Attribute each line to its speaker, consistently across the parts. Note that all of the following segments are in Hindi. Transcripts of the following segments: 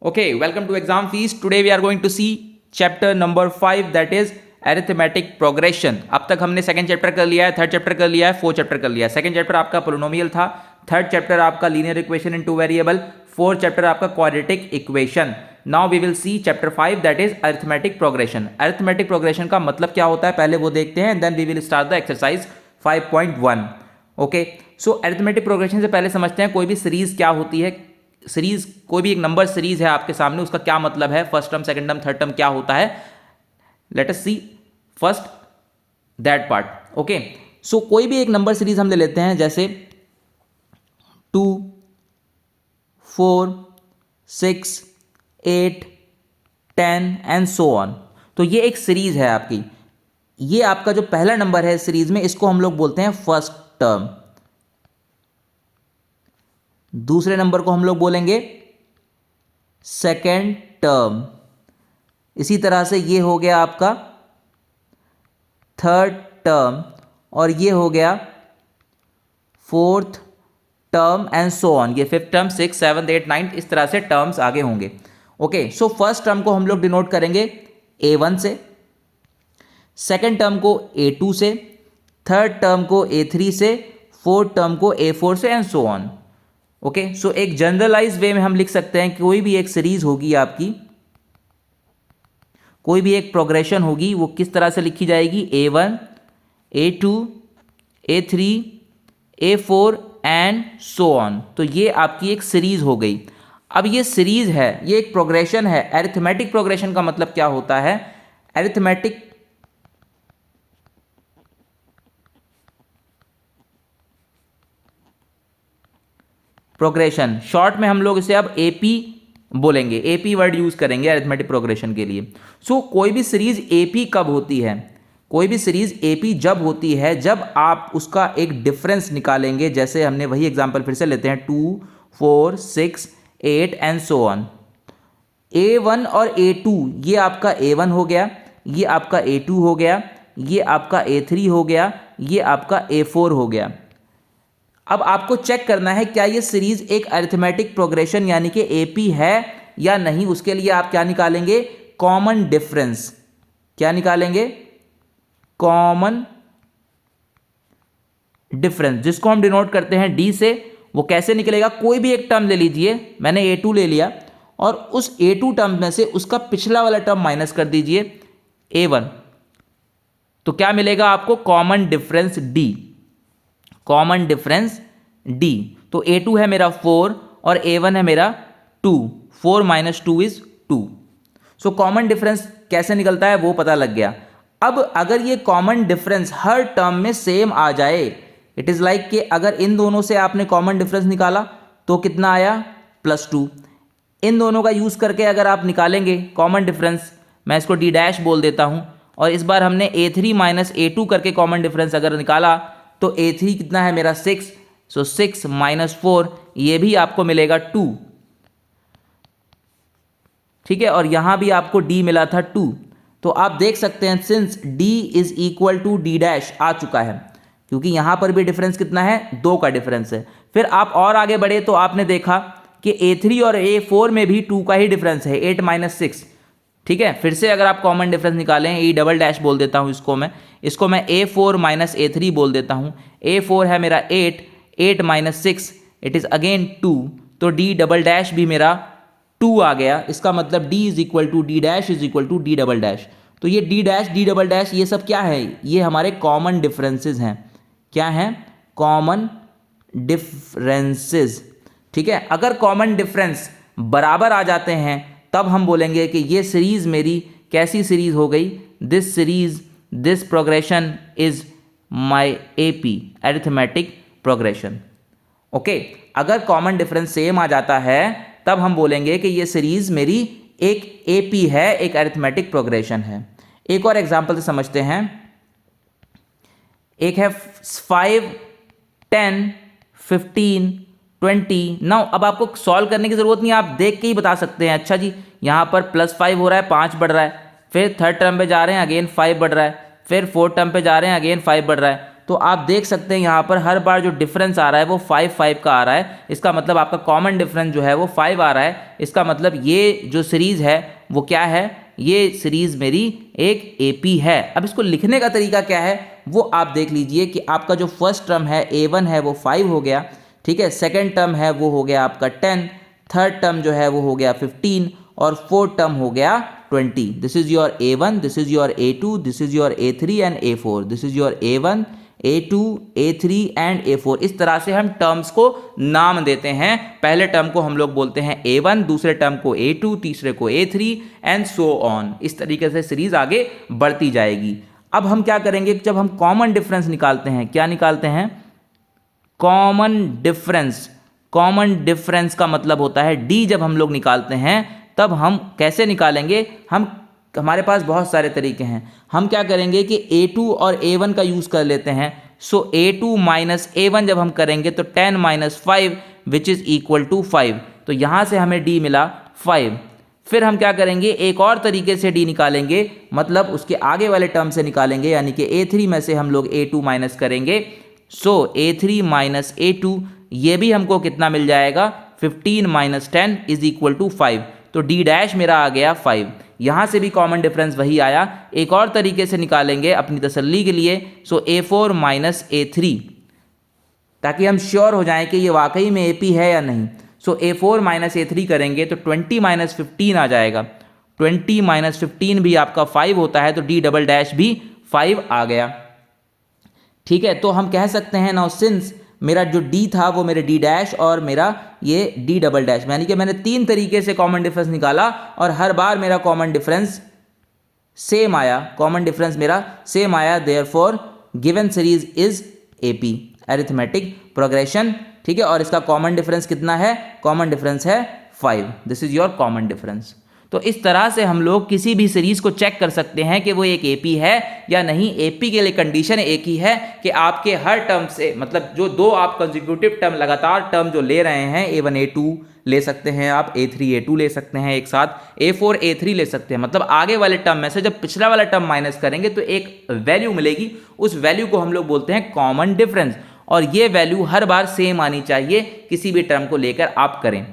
Speaker 1: Okay, welcome to exam fees. Today we are going to see chapter number 5, that is arithmetic progression. अब तक हमने सेकंड चैप्टर कर लिया है, थर्ड चैप्टर कर लिया है, फोर्थ चैप्टर कर लिया है. सेकंड चैप्टर आपका पोलिनोमियल था, थर्ड चैप्टर आपका linear equation in two variable, fourth chapter आपका quadratic equation. Now we will see chapter 5, that is arithmetic progression. Arithmetic progression का मतलब क्या होता है पहले वो देखते हैं, then we will start the exercise 5.1. Okay, so arithmetic progression से पहले समझते हैं कोई भी सीरीज क्या होती है. सीरीज, कोई भी एक नंबर सीरीज है आपके सामने, उसका क्या मतलब है, first term, second term, third term क्या होता है. Let us see first that part. Okay, so कोई भी एक नंबर सीरीज हम ले लेते हैं, जैसे 2, 4, 6, 8, 10 एंड सो ऑन. तो ये एक सीरीज है आपकी. ये आपका जो पहला नंबर है सीरीज में, इसको हम लोग बोलते हैं फर्स्ट टर्म. दूसरे नंबर को हम लोग बोलेंगे सेकेंड टर्म. इसी तरह से ये हो गया आपका थर्ड टर्म, और ये हो गया fourth term and so on. ये फिफ्थ टर्म, 6, 7, 8, 9, इस तरह से टर्म्स आगे होंगे. ओके, सो फर्स्ट टर्म को हम लोग डिनोट करेंगे A1 से, सेकेंड टर्म को A2 से, थर्ड टर्म को A3 से, फोर्थ टर्म को A4 से एंड सो ऑन. ओके, सो एक जनरलाइज वे में हम लिख सकते हैं कि कोई भी एक सीरीज होगी आपकी, कोई भी एक प्रोग्रेशन होगी, वो किस तरह से लिखी जाएगी, A1, A2, A3, A4 and so on. तो ये आपकी एक सीरीज हो गई. अब ये सीरीज है, ये एक प्रोग्रेशन है. अरिथमेटिक प्रोग्रेशन का मतलब क्या होता है, अरिथमेटिक प्रोग्रेशन, शॉर्ट में हम लोग इसे अब एपी बोलेंगे, एपी वर्ड यूज करेंगे अरिथमेटिक प्रोग्रेशन के लिए. सो कोई भी सीरीज एपी कब होती है, कोई भी सीरीज एपी जब होती है जब आप उसका एक डिफरेंस निकालेंगे. जैसे हमने वही एग्जांपल फिर से लेते हैं, 2, 4, 6, 8 एंड सो ऑन. A1 और A2, ये आपका A1 हो गया, ये आपका A2 हो गया, ये आपका A3 हो गया, ये आपका A4 हो गया. अब आपको चेक करना है क्या ये सीरीज एक अरिथमेटिक प्रोग्रेशन यानी कि एपी है या नहीं. उसके लिए आप क्या निकालेंगे, कॉमन डिफरेंस. क्या निकालेंगे, कॉमन डिफरेंस, जिसको हम डिनोट करते हैं डी से. वो कैसे निकलेगा, कोई भी एक टर्म ले लीजिए, मैंने A2 ले लिया, और उस A2 टर्म में से उसका पिछला वाला टर्म माइनस कर दीजिए A1. तो क्या मिलेगा आपको, common difference D. Common difference D. तो A2 है मेरा 4 और A1 है मेरा 2. 4 minus 2 is 2. So common difference कैसे निकलता है वो पता लग गया. अब अगर ये कॉमन डिफरेंस हर टर्म में सेम आ जाए, इट इज लाइक कि अगर इन दोनों से आपने कॉमन डिफरेंस निकाला तो कितना आया, +2. इन दोनों का यूज करके अगर आप निकालेंगे कॉमन डिफरेंस, मैं इसको डी डैश बोल देता हूं, और इस बार हमने A3 माइनस A2 करके कॉमन डिफरेंस अगर निकाला तो A3 कितना है मेरा 6. सो 6 माइनस 4, ये भी आपको मिलेगा 2. ठीक है, और यहां भी आपको D मिला था 2. तो आप देख सकते हैं since D is equal to D dash आ चुका है, क्योंकि यहां पर भी डिफरेंस कितना है, 2 का डिफरेंस है. फिर आप और आगे बढ़े तो आपने देखा कि A3 और A4 में भी 2 का ही डिफरेंस है, 8 माइनस 6. ठीक है, फिर से अगर आप कॉमन डिफरेंस निकालें, ई डबल डैश बोल देता हूं इसको मैं A4 माइनस A3 बोल देता हूं. A4 है मेरा 8, 8 माइनस 6 इट इज अगेन 2. तो D डबल डैश भी मेरा 2 आ गया. इसका मतलब D is equal to D dash is equal to D double dash. तो ये D dash, D double dash, ये सब क्या है, ये हमारे कॉमन डिफरेंसेस हैं. क्या हैं, कॉमन डिफरेंसेस. ठीक है, अगर कॉमन डिफरेंस बराबर आ जाते हैं तब हम बोलेंगे कि ये सीरीज मेरी कैसी सीरीज हो गई, this series, this progression is my AP, arithmetic progression. Okay, अगर कॉमन डिफरेंस सेम आ जाता है तब हम बोलेंगे कि ये सीरीज मेरी एक एपी है, एक अरिथमेटिक प्रोग्रेशन है. एक और एग्जांपल से समझते हैं. एक है 5, 10, 15, 20. नाउ अब आपको सॉल्व करने की जरूरत नहीं, आप देख के ही बता सकते हैं. अच्छा जी, यहाँ पर +5 हो रहा है, 5 बढ़ रहा है. फिर थर्ड टर्म पे जा रहे हैं, अगेन 5 बढ़ रहा है. फिर फोर्थ टर्म पे जा रहे हैं, अगेन 5 बढ़ रहा है. तो आप देख सकते हैं यहाँ पर हर बार जो डिफरेंस आ रहा है वो 5 का आ रहा है। इसका मतलब आपका कॉमन डिफरेंस जो है वो 5 आ रहा है। इसका मतलब ये जो सीरीज़ है वो क्या है, ये सीरीज़ मेरी एक AP है। अब इसको लिखने का तरीका क्या है वो आप देख लीजिए कि आपका जो फर्स्ट टर्म है A1 है वो 5 हो गया, ठीक है। सेकेंड टर्म है वो हो गया आपका 10, थर्ड टर्म जो है वो हो गया 15 और फोर्थ टर्म हो गया 20। This is your A1, this is your A2, this is your A3 and A4, this is your A1, A2, A3 and A4। इस तरह से हम टर्म्स को नाम देते हैं। पहले टर्म को हम लोग बोलते हैं A1, दूसरे टर्म को A2, तीसरे को A3 एंड सो ऑन। इस तरीके से सीरीज आगे बढ़ती जाएगी। अब हम क्या करेंगे, जब हम कॉमन डिफरेंस निकालते हैं, क्या निकालते हैं, कॉमन डिफरेंस। कॉमन डिफरेंस का मतलब होता है D। जब हम लोग निकालते हैं तब हम कैसे निकालेंगे, हमारे पास बहुत सारे तरीके हैं। हम क्या करेंगे कि A2 और A1 का यूज़ कर लेते हैं। सो A2 माइनस A1 जब हम करेंगे तो 10 minus 5 which is equal to 5। तो यहाँ से हमें D मिला 5। फिर हम क्या करेंगे, एक और तरीके से D निकालेंगे, मतलब उसके आगे वाले टर्म से निकालेंगे, यानी कि A3 में से हम लोग A2 माइनस करेंगे। सो A3 माइनस A2 ये भी हमको कितना मिल जाएगा, 15 माइनस 10 इज इक्वल टू 5। तो D डैश मेरा आ गया 5। यहाँ से भी कॉमन डिफरेंस वही आया। एक और तरीके से निकालेंगे अपनी तसल्ली के लिए। सो A4 माइनस A3, ताकि हम श्योर हो जाएं कि ये वाकई में AP है या नहीं। सो A4 माइनस A3 करेंगे तो 20 माइनस 15 आ जाएगा। 20 माइनस 15 भी आपका 5 होता है, तो D डबल डैश भी 5 आ गया, ठीक है। तो हम कह सकते हैं नाउ सिंस मेरा जो D था वो मेरे D डैश और मेरा ये D डबल डैश, यानी कि मैंने 3 तरीके से कॉमन डिफरेंस निकाला और हर बार मेरा कॉमन डिफरेंस सेम आया। कॉमन डिफरेंस मेरा सेम आया, therefore given series is AP, arithmetic progression, ठीक है। और इसका कॉमन डिफरेंस कितना है, कॉमन डिफरेंस है 5। This is your common difference. तो इस तरह से हम लोग किसी भी सीरीज को चेक कर सकते हैं कि वो एक AP है या नहीं। AP के लिए कंडीशन एक ही है कि आपके हर टर्म से, मतलब जो दो आप कंसेक्यूटिव टर्म, लगातार टर्म जो ले रहे हैं, A1 A2 ले सकते हैं आप, A3 A2 ले सकते हैं एक साथ, A4 A3 ले सकते हैं। मतलब आगे वाले टर्म में से जब पिछला वाला टर्म माइनस करेंगे तो एक वैल्यू मिलेगी, उस वैल्यू को हम लोग बोलते हैं कॉमन डिफरेंस। और ये वैल्यू हर बार सेम आनी चाहिए किसी भी टर्म को लेकर आप करें,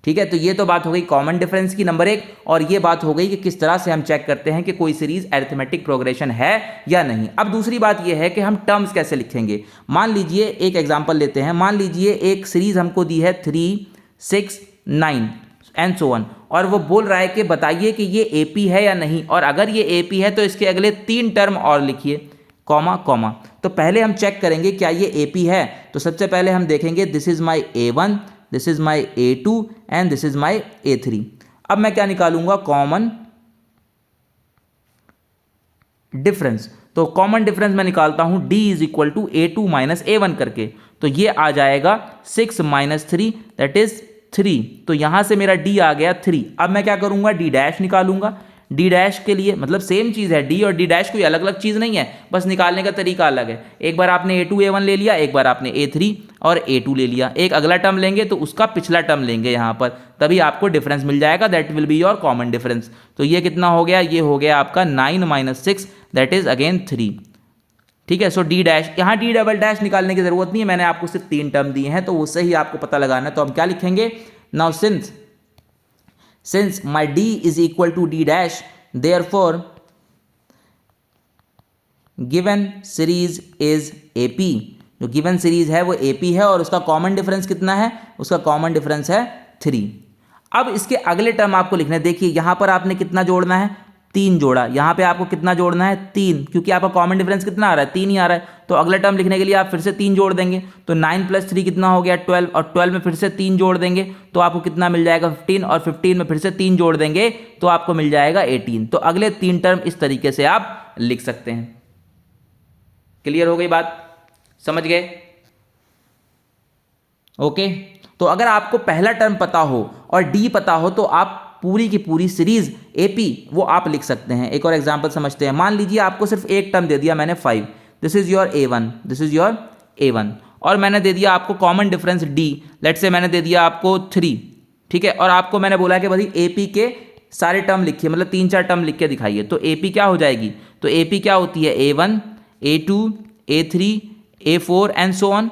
Speaker 1: ठीक है। तो ये तो बात हो गई कॉमन डिफरेंस की नंबर 1, और ये बात हो गई कि किस तरह से हम चेक करते हैं कि कोई सीरीज अरिथमेटिक प्रोग्रेशन है या नहीं। अब दूसरी बात ये है कि हम टर्म्स कैसे लिखेंगे। मान लीजिए एक एग्जांपल लेते हैं। मान लीजिए एक सीरीज हमको दी है 3, 6, 9 एंड सो ऑन, और वो बोल रहा है कि बताइए कि ये AP है या नहीं, और अगर ये AP है तो इसके अगले 3 टर्म और लिखिए, कॉमा कॉमा। तो पहले हम चेक करेंगे क्या ये AP है। तो सबसे पहले हम देखेंगे this is my A1, this is my A2 and this is my A3। अब मैं क्या निकालूंगा, कॉमन डिफरेंस। तो कॉमन डिफरेंस मैं निकालता हूं D is equal to A2 minus A1 करके। तो ये आ जाएगा 6 माइनस 3 दैट इज 3। तो यहां से मेरा D आ गया 3। अब मैं क्या करूंगा, D डैश निकालूंगा। D डैश के लिए मतलब सेम चीज़ है, D और D डैश कोई अलग अलग चीज़ नहीं है, बस निकालने का तरीका अलग है। एक बार आपने A2 A1 ले लिया, एक बार आपने A3 और A2 ले लिया। एक अगला टर्म लेंगे तो उसका पिछला टर्म लेंगे यहाँ पर, तभी आपको डिफरेंस मिल जाएगा, that will be your common difference. तो ये कितना हो गया, ये हो गया आपका 9 माइनस 6 दैट इज अगेन 3, ठीक है। सो D डैश, यहाँ D डबल डैश निकालने की जरूरत नहीं है, मैंने आपको सिर्फ 3 टर्म दिए हैं तो उससे ही आपको पता लगाना है। तो हम क्या लिखेंगे, now since my D is equal to D dash, therefore given series is AP। जो गिवन सीरीज है वो AP है और उसका कॉमन डिफरेंस कितना है, उसका कॉमन डिफरेंस है 3। अब इसके अगले टर्म आपको लिखना है। देखिए यहां पर आपने कितना जोड़ना है, 3 जोड़ा। यहां पे आपको कितना जोड़ना है, 3, क्योंकि आपका कॉमन डिफरेंस कितना आ रहा है, 3 ही आ रहा है। तो अगला टर्म लिखने के लिए आप फिर से 3 जोड़ देंगे। तो 9 प्लस 3 कितना हो गया, 12, और 12 में फिर से 3 जोड़ देंगे तो आपको कितना मिल जाएगा, 15, और 15 में फिर से 3 जोड़ देंगे तो आपको मिल जाएगा 18। तो अगले 3 टर्म इस तरीके से आप लिख सकते हैं। क्लियर हो गई बात, समझ गए, ओके। तो अगर आपको पहला टर्म पता हो और D पता हो तो आप पूरी की पूरी सीरीज AP वो आप लिख सकते हैं। एक और एग्जांपल समझते हैं। मान लीजिए आपको सिर्फ एक टर्म दे दिया मैंने 5, this is your A1, this is your A1, और मैंने दे दिया आपको कॉमन डिफरेंस D, लेट से मैंने दे दिया आपको 3, ठीक है। और आपको मैंने बोला कि भाई AP के सारे टर्म लिखिए, मतलब 3-4 टर्म लिख के दिखाइए। तो AP क्या हो जाएगी, तो AP क्या होती है, A1, A2, A3, A4 and so on.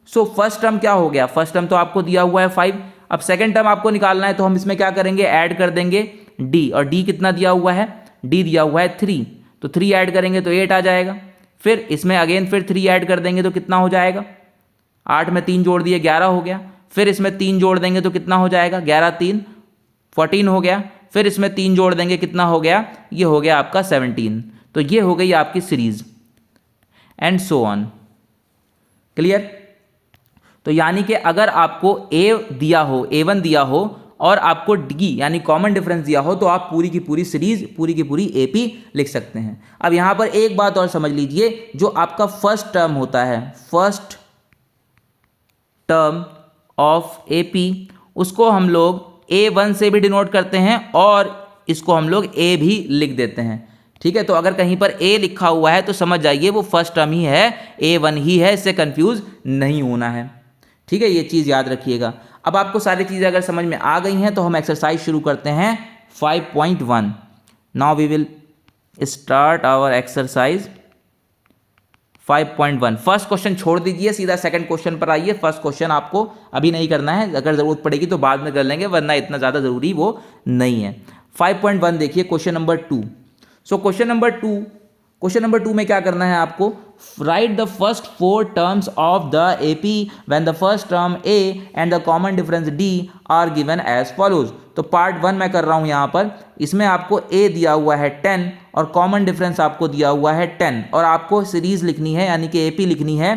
Speaker 1: So first term क्या हो गया, फर्स्ट टर्म तो आपको दिया हुआ है 5। अब सेकंड टर्म आपको निकालना है तो हम इसमें क्या करेंगे, ऐड कर देंगे D, और D कितना दिया हुआ है, D दिया हुआ है 3, तो 3 ऐड करेंगे तो 8 आ जाएगा। फिर इसमें अगेन फिर 3 ऐड कर देंगे तो कितना हो जाएगा, 8 में 3 जोड़ दिए 11 हो गया। फिर इसमें 3 जोड़ देंगे तो कितना हो जाएगा, 11 3 14 हो गया। फिर इसमें 3 जोड़ देंगे कितना हो गया, ये हो गया आपका 17। तो ये हो गई आपकी series and so on. Clear. तो यानी कि अगर आपको A दिया हो, A1 दिया हो और आपको D यानी कॉमन डिफरेंस दिया हो तो आप पूरी की पूरी सीरीज, पूरी की पूरी AP लिख सकते हैं। अब यहां पर एक बात और समझ लीजिए, जो आपका फर्स्ट टर्म होता है, फर्स्ट टर्म ऑफ AP, उसको हम लोग A1 से भी डिनोट करते हैं और इसको हम लोग A भी लिख देते हैं। ठीक है, तो अगर कहीं पर A लिखा हुआ है तो समझ जाइए वो फर्स्ट टर्म ही है, A1 ही है, इससे कंफ्यूज नहीं होना है। ठीक है, ये चीज़ याद रखिएगा। अब आपको सारी चीज़ें अगर समझ में आ गई हैं तो हम एक्सरसाइज शुरू करते हैं 5.1। Now we will start our exercise 5.1। First question छोड़ दीजिए, सीधा सेकंड क्वेश्चन पर आइए। फर्स्ट क्वेश्चन आपको अभी नहीं करना है, अगर ज़रूरत पड़ेगी तो बाद में कर लेंगे, वरना इतना ज़्यादा ज़रूरी वो नहीं है। 5.1 देखिए, question number 2। So question number 2 में क्या करना है आपको, write the first 4 terms of the AP when the first term A and the common difference D are given as follows. तो पार्ट 1 मैं कर रहा हूं यहां पर, इसमें आपको A दिया हुआ है 10 और कॉमन डिफरेंस आपको दिया हुआ है 10, और आपको सीरीज लिखनी है यानी कि AP लिखनी है।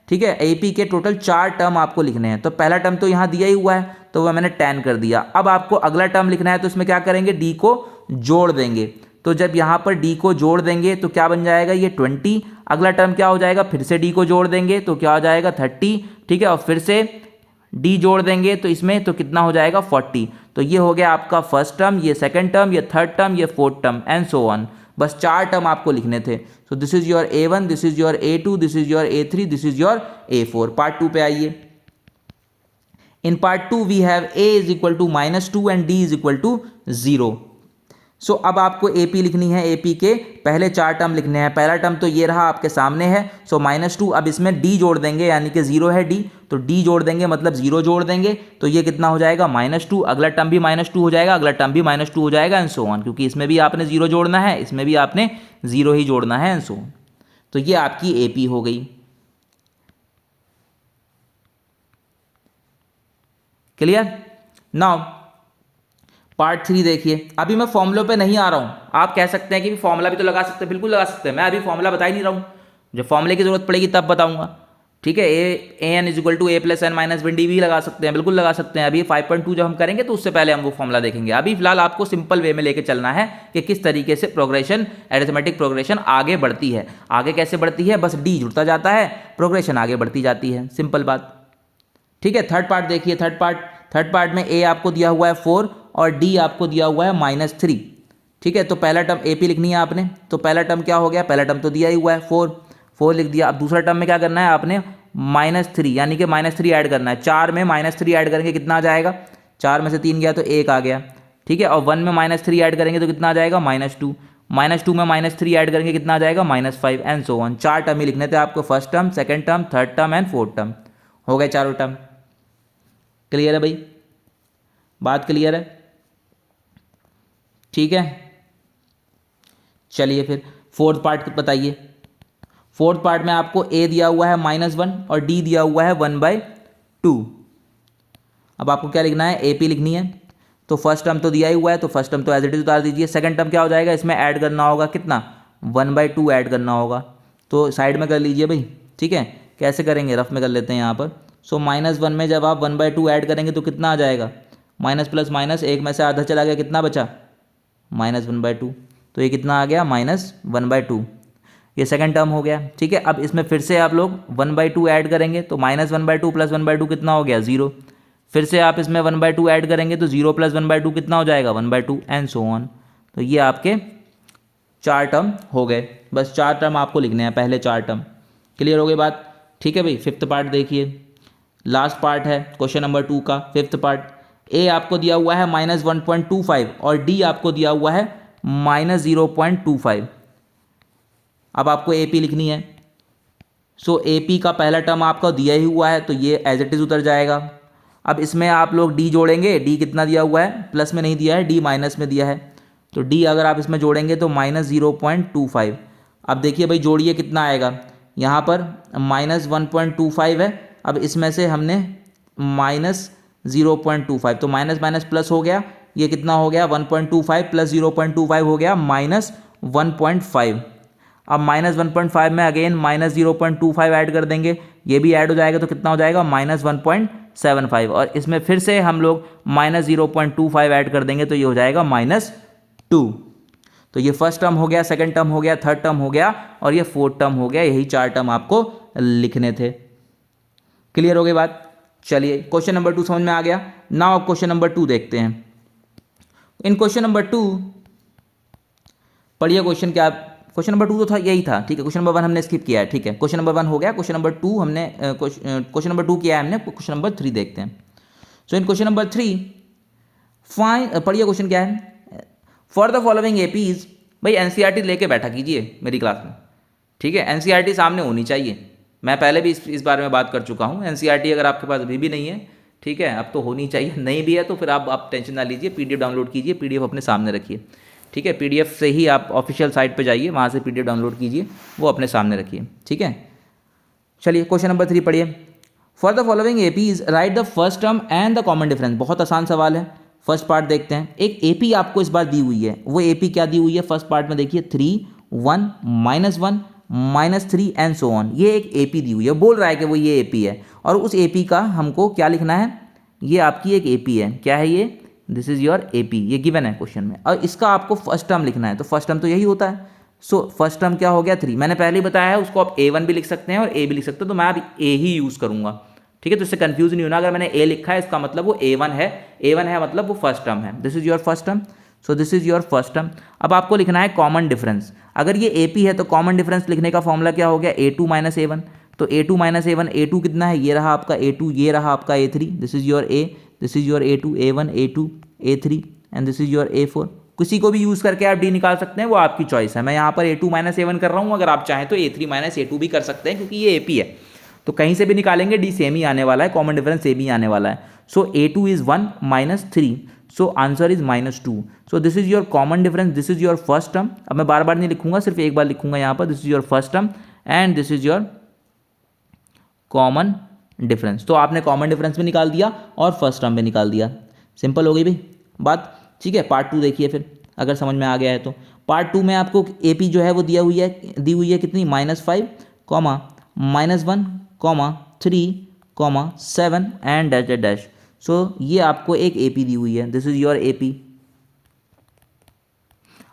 Speaker 1: ठीक है, AP के टोटल 4 टर्म आपको लिखने हैं। तो पहला टर्म तो यहाँ दिया ही हुआ है तो वह मैंने 10 कर दिया। अब आपको अगला टर्म लिखना है तो इसमें क्या करेंगे, D को जोड़ देंगे। तो जब यहाँ पर D को जोड़ देंगे तो क्या बन जाएगा, ये 20। अगला टर्म क्या हो जाएगा, फिर से D को जोड़ देंगे तो क्या हो जाएगा 30। ठीक है, और फिर से D जोड़ देंगे तो इसमें तो कितना हो जाएगा 40। तो ये हो गया आपका फर्स्ट टर्म, ये सेकंड टर्म, ये थर्ड टर्म, ये fourth term and so on. बस 4 टर्म आपको लिखने थे। So this is your A1, this is your A2, this is your A3, this is your A4। Part 2 पे आइए। In part 2 we have A is equal to -2 and D is equal to 0। So अब आपको AP लिखनी है, AP के पहले 4 टर्म लिखने हैं। पहला टर्म तो ये रहा आपके सामने है, सो -2। अब इसमें D जोड़ देंगे यानी कि 0 है D, तो D जोड़ देंगे मतलब 0 जोड़ देंगे तो ये कितना हो जाएगा -2। अगला टर्म भी -2 हो जाएगा, अगला टर्म भी -2 हो जाएगा एंड सो ऑन, क्योंकि इसमें भी आपने 0 जोड़ना है, इसमें भी आपने 0 ही जोड़ना है एंड सो ऑन। तो ये आपकी AP हो गई। क्लियर। नाउ पार्ट 3 देखिए। अभी मैं फॉर्मूलों पे नहीं आ रहा हूं, आप कह सकते हैं कि फॉर्मूला भी तो लगा सकते हैं, बिल्कुल लगा सकते हैं। मैं अभी फॉर्मूला बता ही नहीं रहा हूं, जब फॉर्मूले की जरूरत पड़ेगी तब बताऊंगा। ठीक है, AN is equal to A plus n minus one d भी लगा सकते हैं, बिल्कुल लगा सकते हैं। अभी 5.2 जब हम करेंगे तो उससे पहले हम वो फॉर्मूला देखेंगे। अभी फिलहाल आपको सिंपल वे में लेके चलना है कि किस तरीके से प्रोग्रेशन, अरिथमेटिक प्रोग्रेशन आगे बढ़ती है। आगे कैसे बढ़ती है, बस D जुड़ता जाता है, प्रोग्रेशन आगे बढ़ती जाती है, सिंपल बात। ठीक है, थर्ड पार्ट देखिए। थर्ड पार्ट में A आपको दिया हुआ है 4 और D आपको दिया हुआ है -3। ठीक है, तो पहला टर्म AP लिखनी है आपने। तो पहला टर्म क्या हो गया, पहला टर्म तो दिया ही हुआ है 4 लिख दिया। अब दूसरा टर्म में क्या करना है आपने, -3 यानी कि -3 ऐड करना है। 4 में -3 ऐड करेंगे कितना आ जाएगा, 4 में से 3 गया तो 1 आ गया। ठीक है, और 1 में -3 ऐड करेंगे तो कितना आ जाएगा -2 में -3 ऐड करेंगे कितना आ जाएगा -5 एंड सो ऑन। 4 टर्म ही लिखने थे आपको, first term, second term, third term and fourth term. हो गए चारों टर्म। क्लियर है भाई, बात क्लियर है। ठीक है, चलिए फिर फोर्थ पार्ट बताइए। फोर्थ पार्ट में आपको A दिया हुआ है -1 और D दिया हुआ है 1/2। अब आपको क्या लिखना है, AP लिखनी है। तो फर्स्ट टर्म तो दिया ही हुआ है तो फर्स्ट टर्म तो एज इट इज उतार दीजिए। सेकंड टर्म क्या हो जाएगा, इसमें ऐड करना होगा कितना, 1/2 ऐड करना होगा। तो साइड में कर लीजिए भाई। ठीक है, कैसे करेंगे, रफ में कर लेते हैं यहाँ पर। सो -1 में जब आप 1/2 ऐड करेंगे तो कितना आ जाएगा, माइनस प्लस माइनस, एक में से आधा चला गया, कितना बचा -1/2। तो ये कितना आ गया -1/2। ये सेकंड टर्म हो गया। ठीक है, अब इसमें फिर से आप लोग 1/2 ऐड करेंगे तो -1/2 प्लस 1/2 कितना हो गया 0। फिर से आप इसमें 1/2 ऐड करेंगे तो 0 प्लस 1/2 कितना हो जाएगा 1/2 एंड सो ऑन। तो ये आपके 4 टर्म हो गए। बस 4 टर्म आपको लिखने हैं, पहले 4 टर्म। क्लियर हो गई बात। ठीक है भाई, फिफ्थ पार्ट देखिए, लास्ट पार्ट है क्वेश्चन नंबर 2 का, फिफ्थ पार्ट। A आपको दिया हुआ है -1.25 और D आपको दिया हुआ है -0.25। अब आपको AP लिखनी है। सो ए पी का पहला टर्म आपका दिया ही हुआ है तो ये एज इट इज़ उतर जाएगा। अब इसमें आप लोग डी जोड़ेंगे, डी कितना दिया हुआ है, प्लस में नहीं दिया है, डी माइनस में दिया है, तो डी अगर आप इसमें जोड़ेंगे तो -0.25। अब देखिए भाई जोड़िए कितना आएगा, यहाँ पर -1.25 है, अब इसमें से हमने -0.25 तो माइनस माइनस प्लस हो गया, ये कितना हो गया 1.25 प्लस 0.25 हो गया -1.5। अब -1.5 में अगेन -0.25 ऐड कर देंगे, ये भी ऐड हो जाएगा तो कितना हो जाएगा -1.75 और इसमें फिर से हम लोग -0.25 ऐड कर देंगे तो ये हो जाएगा -2। तो ये फर्स्ट टर्म हो गया, सेकंड टर्म हो गया, थर्ड टर्म हो गया और ये फोर्थ टर्म हो गया। यही 4 टर्म आपको लिखने थे। क्लियर हो गई बात। चलिए क्वेश्चन नंबर 2 समझ में आ गया। नाउ अब क्वेश्चन नंबर 2 देखते हैं। इन क्वेश्चन नंबर 2 पढ़िए क्वेश्चन क्या, क्वेश्चन नंबर 2 तो था यही था, ठीक है। क्वेश्चन नंबर 1 हमने स्किप किया है, ठीक है। क्वेश्चन नंबर 1 हो गया, क्वेश्चन नंबर 2 हमने क्वेश्चन नंबर 2 किया है हमने, क्वेश्चन नंबर 3 देखते हैं। सो इन क्वेश्चन नंबर 3 फाइन, पढ़िए क्वेश्चन क्या है। फॉर द फॉलोइंग एपीज, भाई एनसीईआरटी लेके बैठा कीजिए मेरी क्लास में, ठीक है। एनसीईआरटी सामने होनी चाहिए, मैं पहले भी इस बारे में बात कर चुका हूँ। एनसीईआरटी अगर आपके पास अभी भी नहीं है, ठीक है, अब तो होनी चाहिए, नहीं भी है तो फिर आप टेंशन ना लीजिए, पीडीएफ डाउनलोड कीजिए, पीडीएफ अपने सामने रखिए, ठीक है। पीडीएफ से ही आप ऑफिशियल साइट पे जाइए, वहाँ से पीडीएफ डाउनलोड कीजिए, वो अपने सामने रखिए, ठीक है। चलिए क्वेश्चन नंबर 3 पढ़िए। For the following APs right the first term and the common difference. बहुत आसान सवाल है। फर्स्ट पार्ट देखते हैं। एक एपी आपको इस बार दी हुई है, वो एपी क्या दी हुई है फर्स्ट पार्ट में देखिए 3 1 -1 -3 एंड सो ऑन। ये एक एपी दी हुई है, बोल रहा है कि वो ये एपी है और उस एपी का हमको क्या लिखना है, ये आपकी एक एपी है, क्या है ये, दिस इज योर एपी, ये गिवन है क्वेश्चन में, और इसका आपको फर्स्ट टर्म लिखना है। तो फर्स्ट टर्म तो यही होता है। सो फर्स्ट टर्म क्या हो गया 3, मैंने पहले ही बताया है, उसको आप A1 भी लिख सकते हैं और A भी लिख सकते हो, तो मैं अब A ही यूज़ करूंगा, ठीक है। तो इससे कंफ्यूज नहीं होना, अगर मैंने A लिखा है इसका मतलब वो A1 है, A1 है मतलब वो फर्स्ट टर्म है। This is your first term, so this is your first term. अब आपको लिखना है कॉमन डिफरेंस। अगर ये AP है तो कॉमन डिफरेंस लिखने का फॉर्मूला क्या हो गया, A2 - A1। तो A2 - A1, A2 कितना है, ये रहा आपका A2, ये रहा आपका A3, this is your A, this is your A2, A1 A2 A3 and this is your A4। किसी को भी यूज़ करके आप D निकाल सकते हैं, वो आपकी चॉइस है। मैं यहाँ पर A2 - A1 कर रहा हूँ, अगर आप चाहें तो A3 - A2 भी कर सकते हैं, क्योंकि ये AP है तो कहीं से भी निकालेंगे D सेम ही आने वाला है, कॉमन डिफरेंस सेम ही आने वाला है। सो A2 is 1 -3, so answer is -2। So this is your common difference, this is your first term. अब मैं बार बार नहीं लिखूंगा, सिर्फ एक बार लिखूंगा यहाँ पर, this is your first term and this is your common difference. तो आपने कॉमन डिफरेंस भी निकाल दिया और फर्स्ट टर्म भी निकाल दिया। सिंपल हो गई भाई बात, ठीक है। पार्ट 2 देखिए फिर, अगर समझ में आ गया है तो। पार्ट 2 में आपको AP जो है वो दी हुई है कितनी, -5, -1, -3, 7 एंड डैश डैश डैश। सो ये आपको एक AP दी हुई है, दिस इज योर AP।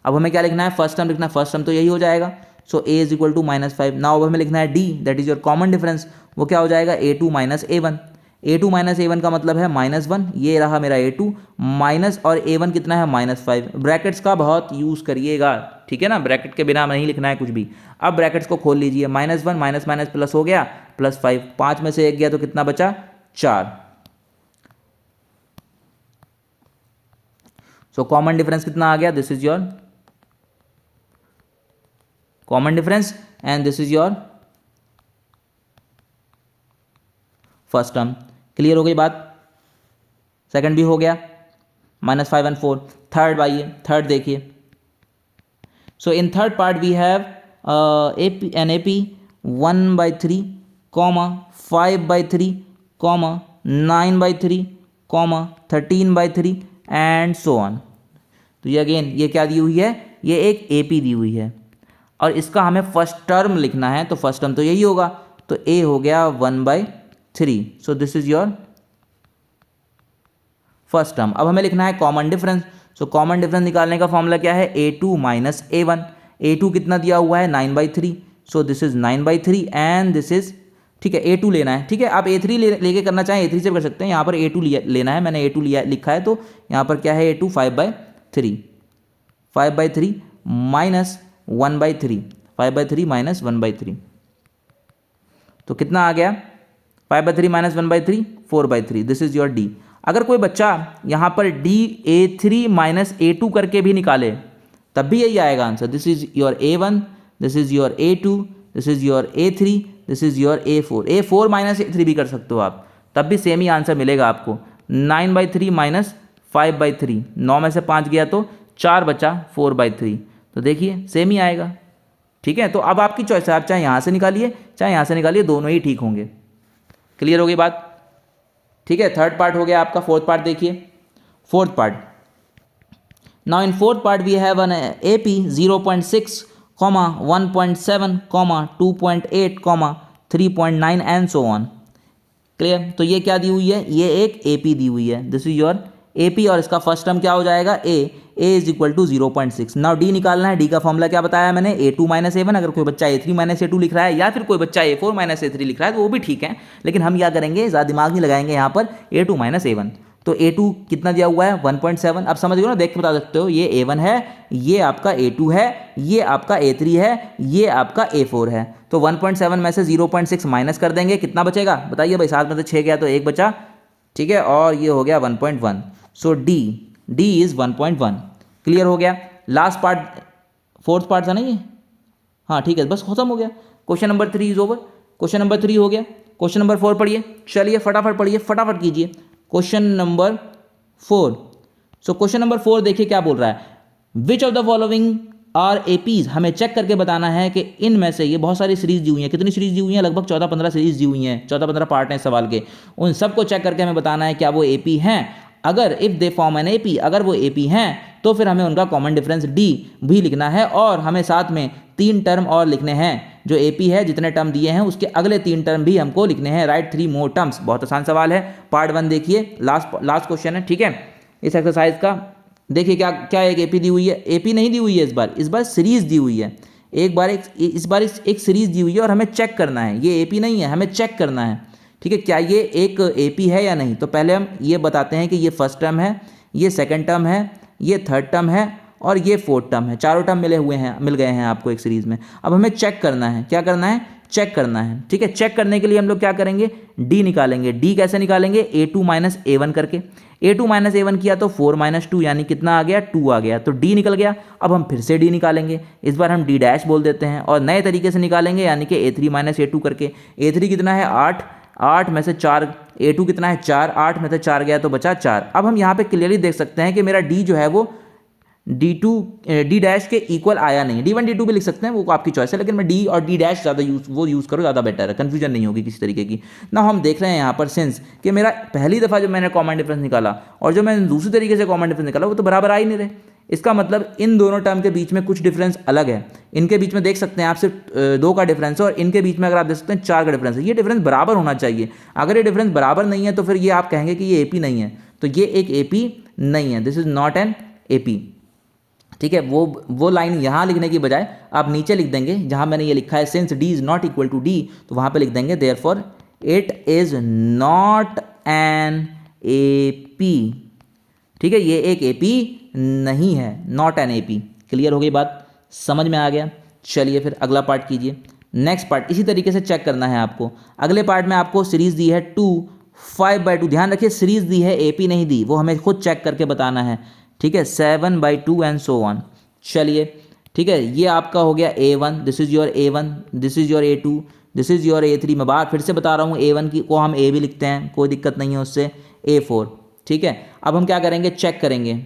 Speaker 1: अब हमें क्या लिखना है, फर्स्ट टर्म लिखना है, फर्स्ट टर्म तो यही हो जाएगा। So A is equal to -5। Now अब हमें लिखना है D, that is your common difference, वो क्या हो जाएगा A2 - A1। A2 - A1 का मतलब है -1, ये रहा मेरा A2 माइनस, और A1 कितना है -5। ब्रैकेट्स का बहुत यूज़ करिएगा, ठीक है ना, ब्रैकेट के बिना नहीं लिखना है कुछ भी। अब ब्रैकेट्स को खोल लीजिए, -1 माइनस माइनस प्लस हो गया +5, 5 में से 1 गया तो कितना बचा, 4। सो कॉमन डिफरेंस कितना आ गया, this is your common difference and this is your first term. Clear हो गई बात। सेकंड भी हो गया, -5 and 4। थर्ड आइए, थर्ड देखिए। So in third part we have an AP 1/3, 5/3, 9/3, 13/3 and so on. तो ये अगेन ये क्या दी हुई है, ये एक AP दी हुई है और इसका हमें फर्स्ट टर्म लिखना है, तो फर्स्ट टर्म तो यही होगा, तो A हो गया 1/3। सो this is your first term. अब हमें लिखना है common difference. So common difference निकालने का फॉर्मूला क्या है, A2 - A1। A2 कितना दिया हुआ है, 9/3, सो this is 9/3 and this is, ठीक है, A2 लेना है, ठीक है। आप A3 लेके करना चाहें A3 से कर सकते हैं, यहाँ पर A2 लेना है, मैंने A2 लिखा है, तो यहाँ पर क्या है A2 5/3, 5/3 -1/3, 5/3 -1/3, तो कितना आ गया, 5/3 -1/3, 4/3, दिस इज योर D। अगर कोई बच्चा यहाँ पर D A3 - A2 करके भी निकाले तब भी यही आएगा answer. This is your A1, this is your A2, this is your A3, this is your A4 minus A3 भी कर सकते हो आप, तब भी सेम ही आंसर मिलेगा आपको। 9/3 माइनस 5/3, 9 में से 5 गया तो 4 बचा, 4/3, तो देखिए सेम ही आएगा। ठीक है, तो अब आपकी चॉइस है, आप चाहे यहाँ से निकालिए चाहे यहाँ से निकालिए, दोनों ही ठीक होंगे। क्लियर हो गई बात? ठीक है, थर्ड पार्ट हो गया आपका। फोर्थ पार्ट देखिए, fourth part. Now in fourth part we have an AP 0.6, 1.7, 2.8, 3.9 and so on. Clear? तो ये क्या दी हुई है, ये एक AP दी हुई है, दिस इज योर AP, और इसका फर्स्ट टर्म क्या हो जाएगा, A is equal to 0.6। Now D निकालना है। D का फॉर्मूला क्या बताया मैंने, A2 माइनस A1। अगर कोई बच्चा A3 माइनस A2 लिख रहा है या फिर कोई बच्चा A4 माइनस A3 लिख रहा है तो वो भी ठीक है, लेकिन हम क्या करेंगे, ज़्यादा दिमाग नहीं लगाएंगे यहाँ पर, A2 माइनस A1। तो A2 कितना दिया हुआ है, 1.7। अब समझ गए ना, देख के बता सकते हो, ये A1 है, ये आपका A2 है, ये आपका A3 है, ये आपका A4 है। तो 1.7 में से 0.6 माइनस कर देंगे, कितना बचेगा बताइए भाई, 7 में से 6 गया तो 1 बचा। ठीक है, और ये हो गया 1.1। सो D इज 1.1। क्लियर हो गया? लास्ट पार्ट, फोर्थ पार्ट था ना ये, हाँ ठीक है, बस खत्म हो गया। Question number 3 is over. Question number 3 हो गया। क्वेश्चन नंबर 4 पढ़िए, चलिए फटाफट पढ़िए, फटाफट कीजिए। Question number 4। So question number 4 देखिए क्या बोल रहा है, which of the following are APs। हमें चेक करके बताना है कि इनमें से, ये बहुत सारी सीरीज दी हुई हैं, कितनी सीरीज दी हुई हैं, लगभग 14-15 सीरीज दी हुई हैं, 14-15 पार्ट हैं इस सवाल के, उन सबको चेक करके हमें बताना है क्या वो AP हैं। अगर if they form an AP, अगर वो AP हैं तो फिर हमें उनका कॉमन डिफरेंस D भी लिखना है, और हमें साथ में 3 टर्म और लिखने हैं। जो AP है, जितने टर्म दिए हैं उसके अगले 3 टर्म भी हमको लिखने हैं। राइट 3 मोर टर्म्स। बहुत आसान सवाल है। पार्ट 1 देखिए, लास्ट क्वेश्चन है। ठीक है, इस एक्सरसाइज का देखिए क्या क्या एक AP दी हुई है, AP नहीं दी हुई है इस बार सीरीज दी हुई है। इस बार एक सीरीज दी हुई है और हमें चेक करना है, ये AP नहीं है, हमें चेक करना है। ठीक है, क्या ये एक AP है या नहीं। तो पहले हम ये बताते हैं कि ये फर्स्ट टर्म है, ये सेकंड टर्म है, ये थर्ड टर्म है और ये फोर्थ टर्म है। चारों टर्म मिल गए हैं आपको एक सीरीज में। अब हमें चेक करना है, क्या करना है, चेक करना है। ठीक है, चेक करने के लिए हम लोग क्या करेंगे, D निकालेंगे। D कैसे निकालेंगे, A2 माइनस A1 करके। A2 माइनस A1 किया तो 4 माइनस 2 यानी कितना आ गया, 2 आ गया, तो D निकल गया। अब हम फिर से D निकालेंगे, इस बार हम D डैश बोल देते हैं और नए तरीके से निकालेंगे, यानी कि A3 माइनस A2 करके। A3 कितना है 8, 8 में से 4, A2 कितना है 4, 8 में से 4 गया तो बचा 4। अब हम यहाँ पे क्लियरली देख सकते हैं कि मेरा D जो है वो D डैश के इक्वल आया नहीं। D1 D2 भी लिख सकते हैं, वो आपकी चॉइस है, लेकिन मैं D और D डैश ज़्यादा यूज़ करो, ज़्यादा बेटर है, कन्फ्यूजन नहीं होगी किसी तरीके की ना। हम देख रहे हैं यहाँ पर सिंस कि मेरा पहली दफ़ा जो मैंने कॉमन डिफरेंस निकाला और जो मैंने दूसरी तरीके से कॉमन डिफरेंस निकाला वो तो बराबर आ ही नहीं रहे। इसका मतलब इन दोनों टर्म के बीच में कुछ डिफरेंस अलग है। इनके बीच में देख सकते हैं आप सिर्फ 2 का डिफरेंस है और इनके बीच में अगर आप देख सकते हैं 4 का डिफरेंस है। ये डिफरेंस बराबर होना चाहिए। अगर ये डिफरेंस बराबर नहीं है तो फिर ये आप कहेंगे कि ये AP नहीं है, तो ये एक AP नहीं है, this is not an AP। ठीक है, वो लाइन यहाँ लिखने की बजाय आप नीचे लिख देंगे, जहाँ मैंने ये लिखा है since D is not equal to D, तो वहाँ पे लिख देंगे therefore it is not an AP। ठीक है, ये एक AP नहीं है, नॉट एन AP। क्लियर हो गई बात, समझ में आ गया। चलिए फिर अगला पार्ट कीजिए। नेक्स्ट पार्ट इसी तरीके से चेक करना है आपको। अगले पार्ट में आपको सीरीज दी है 2, 5/2। ध्यान रखिए सीरीज दी है, AP नहीं दी, वो हमें खुद चेक करके बताना है। ठीक है, 7/2 एंड सो ऑन। चलिए ठीक है, ये आपका हो गया A1, this is your A1, this is your A2, this is your A3। मैं बार फिर से बता रहा हूँ, A1 की को हम A भी लिखते हैं, कोई दिक्कत नहीं है उससे। A4। ठीक है, अब हम क्या करेंगे, चेक करेंगे।